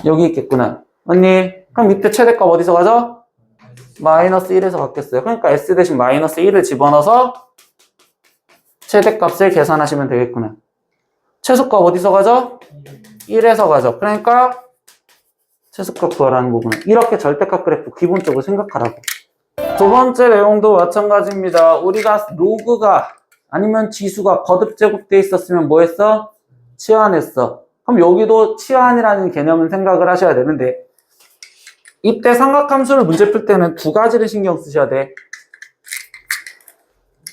여기 있겠구나. 언니, 그럼 이때 최대값 어디서 가져? 마이너스 1에서 갖겠어요. 그러니까 S 대신 마이너스 1을 집어넣어서 최대값을 계산하시면 되겠구나. 최소값 어디서 가져? 1에서 가져. 그러니까 최소값 구하라는 거구나. 이렇게 절대값 그래프 기본적으로 생각하라고. 두 번째 내용도 마찬가지입니다. 우리가 로그가 아니면 지수가 거듭 제곱되어 있었으면 뭐 했어? 치환했어. 그럼 여기도 치환이라는 개념은 생각을 하셔야 되는데 이때 삼각함수를 문제 풀 때는 두 가지를 신경 쓰셔야 돼.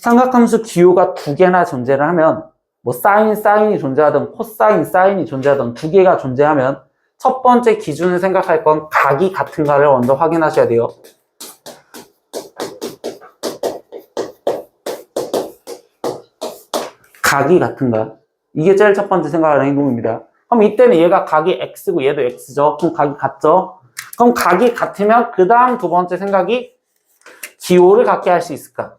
삼각함수 기호가 두 개나 존재를 하면 뭐 사인이 존재하든 코사인이 존재하든 두 개가 존재하면 첫 번째 기준을 생각할 건 각이 같은가를 먼저 확인하셔야 돼요. 각이 같은가? 이게 제일 첫 번째 생각하는 행동입니다. 그럼 이때는 얘가 각이 x고 얘도 x죠. 그럼 각이 같죠. 그럼 각이 같으면 그 다음 두 번째 생각이 기호를 갖게 할 수 있을까?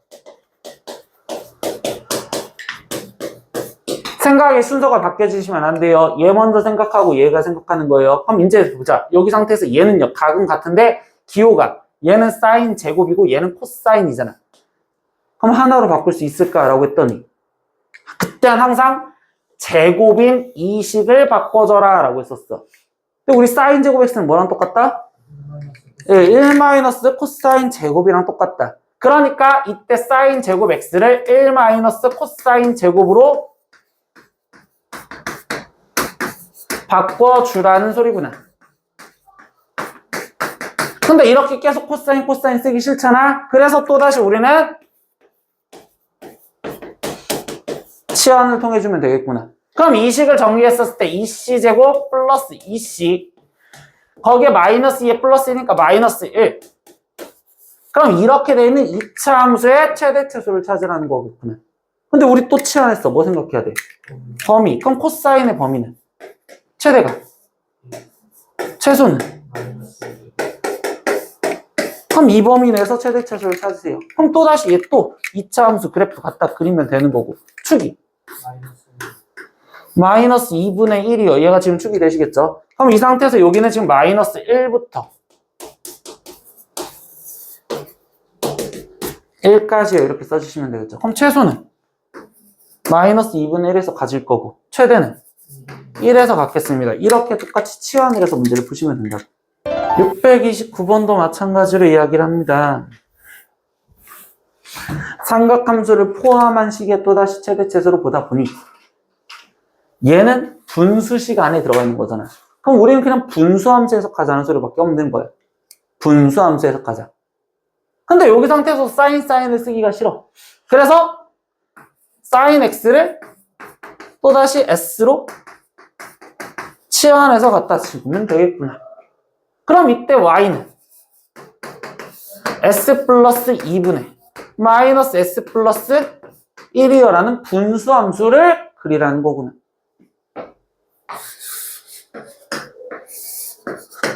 생각의 순서가 바뀌어지시면 안 돼요. 얘 먼저 생각하고 얘가 생각하는 거예요. 그럼 이제 보자. 여기 상태에서 얘는요. 각은 같은데 기호가 얘는 사인 제곱이고 얘는 코사인이잖아. 그럼 하나로 바꿀 수 있을까라고 했더니 그때는 항상 제곱인 이 식을 바꿔줘라 라고 했었어. 근데 우리 사인 제곱 x는 뭐랑 똑같다? 1 마이너스 코사인 제곱이랑 똑같다. 그러니까 이때 사인 제곱 x를 1 마이너스 코사인 제곱으로 바꿔주라는 소리구나. 근데 이렇게 계속 코사인 코사인 쓰기 싫잖아. 그래서 또다시 우리는 치환을 통해 주면 되겠구나. 그럼 이 식을 정리했었을 때 2c제곱 플러스 2c 거기에 마이너스 2에 플러스 1이니까 마이너스 1. 그럼 이렇게 돼 있는 2차 함수의 최대 최소를 찾으라는 거겠구나. 근데 우리 또 치환했어. 뭐 생각해야 돼? 범위. 그럼 코사인의 범위는? 최대가. 최소는? 그럼 이 범위 내에서 최대 최소를 찾으세요. 그럼 또다시 얘 또 2차 함수 그래프 갖다 그리면 되는 거고. 축이. 마이너스 2분의 1이요. 얘가 지금 축이 되시겠죠? 그럼 이 상태에서 여기는 지금 마이너스 1부터 1까지요. 이렇게 써주시면 되겠죠. 그럼 최소는 마이너스 2분의 1에서 가질 거고 최대는 1에서 갖겠습니다. 이렇게 똑같이 치환을 해서 문제를 푸시면 된다. 629번도 마찬가지로 이야기를 합니다. 삼각함수를 포함한 식의 또다시 최대 최소로 보다 보니 얘는 분수식 안에 들어가 있는 거잖아. 그럼 우리는 그냥 분수함수 해석하자는 소리밖에 없는 거야. 분수함수 해석하자. 근데 여기 상태에서 사인을 쓰기가 싫어. 그래서 사인 x를 또다시 s로 치환해서 갖다 쓰면 되겠구나. 그럼 이때 y는 s 플러스 2분의 마이너스 s 플러스 1이요라는 분수함수를 그리라는 거구나.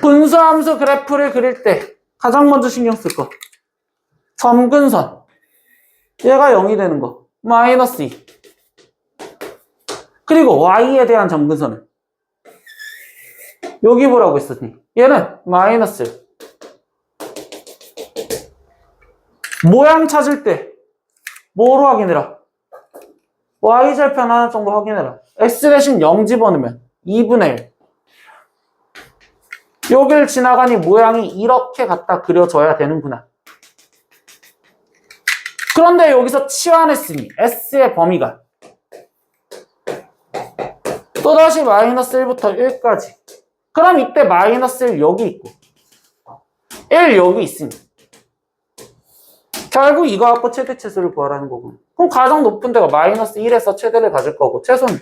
분수함수 그래프를 그릴 때 가장 먼저 신경 쓸 거 점근선 얘가 0이 되는 거 마이너스 2 그리고 y에 대한 점근선은 여기 보라고 했었니? 얘는 마이너스 1 모양 찾을 때 뭐로 확인해라? y절편 하나 정도 확인해라. x 대신 0 집어넣으면 2분의 1 여길 지나가니 모양이 이렇게 갖다 그려져야 되는구나. 그런데 여기서 치환했으니 s의 범위가 또다시 마이너스 1부터 1까지. 그럼 이때 마이너스 1 여기 있고 1 여기 있으니 결국 이거 갖고 최대 최소를 구하라는 거고. 그럼 가장 높은 데가 마이너스 1에서 최대를 가질 거고 최소는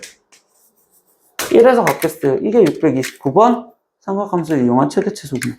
1에서 갖겠어요. 이게 629번 삼각함수를 이용한 최대 최소입니다.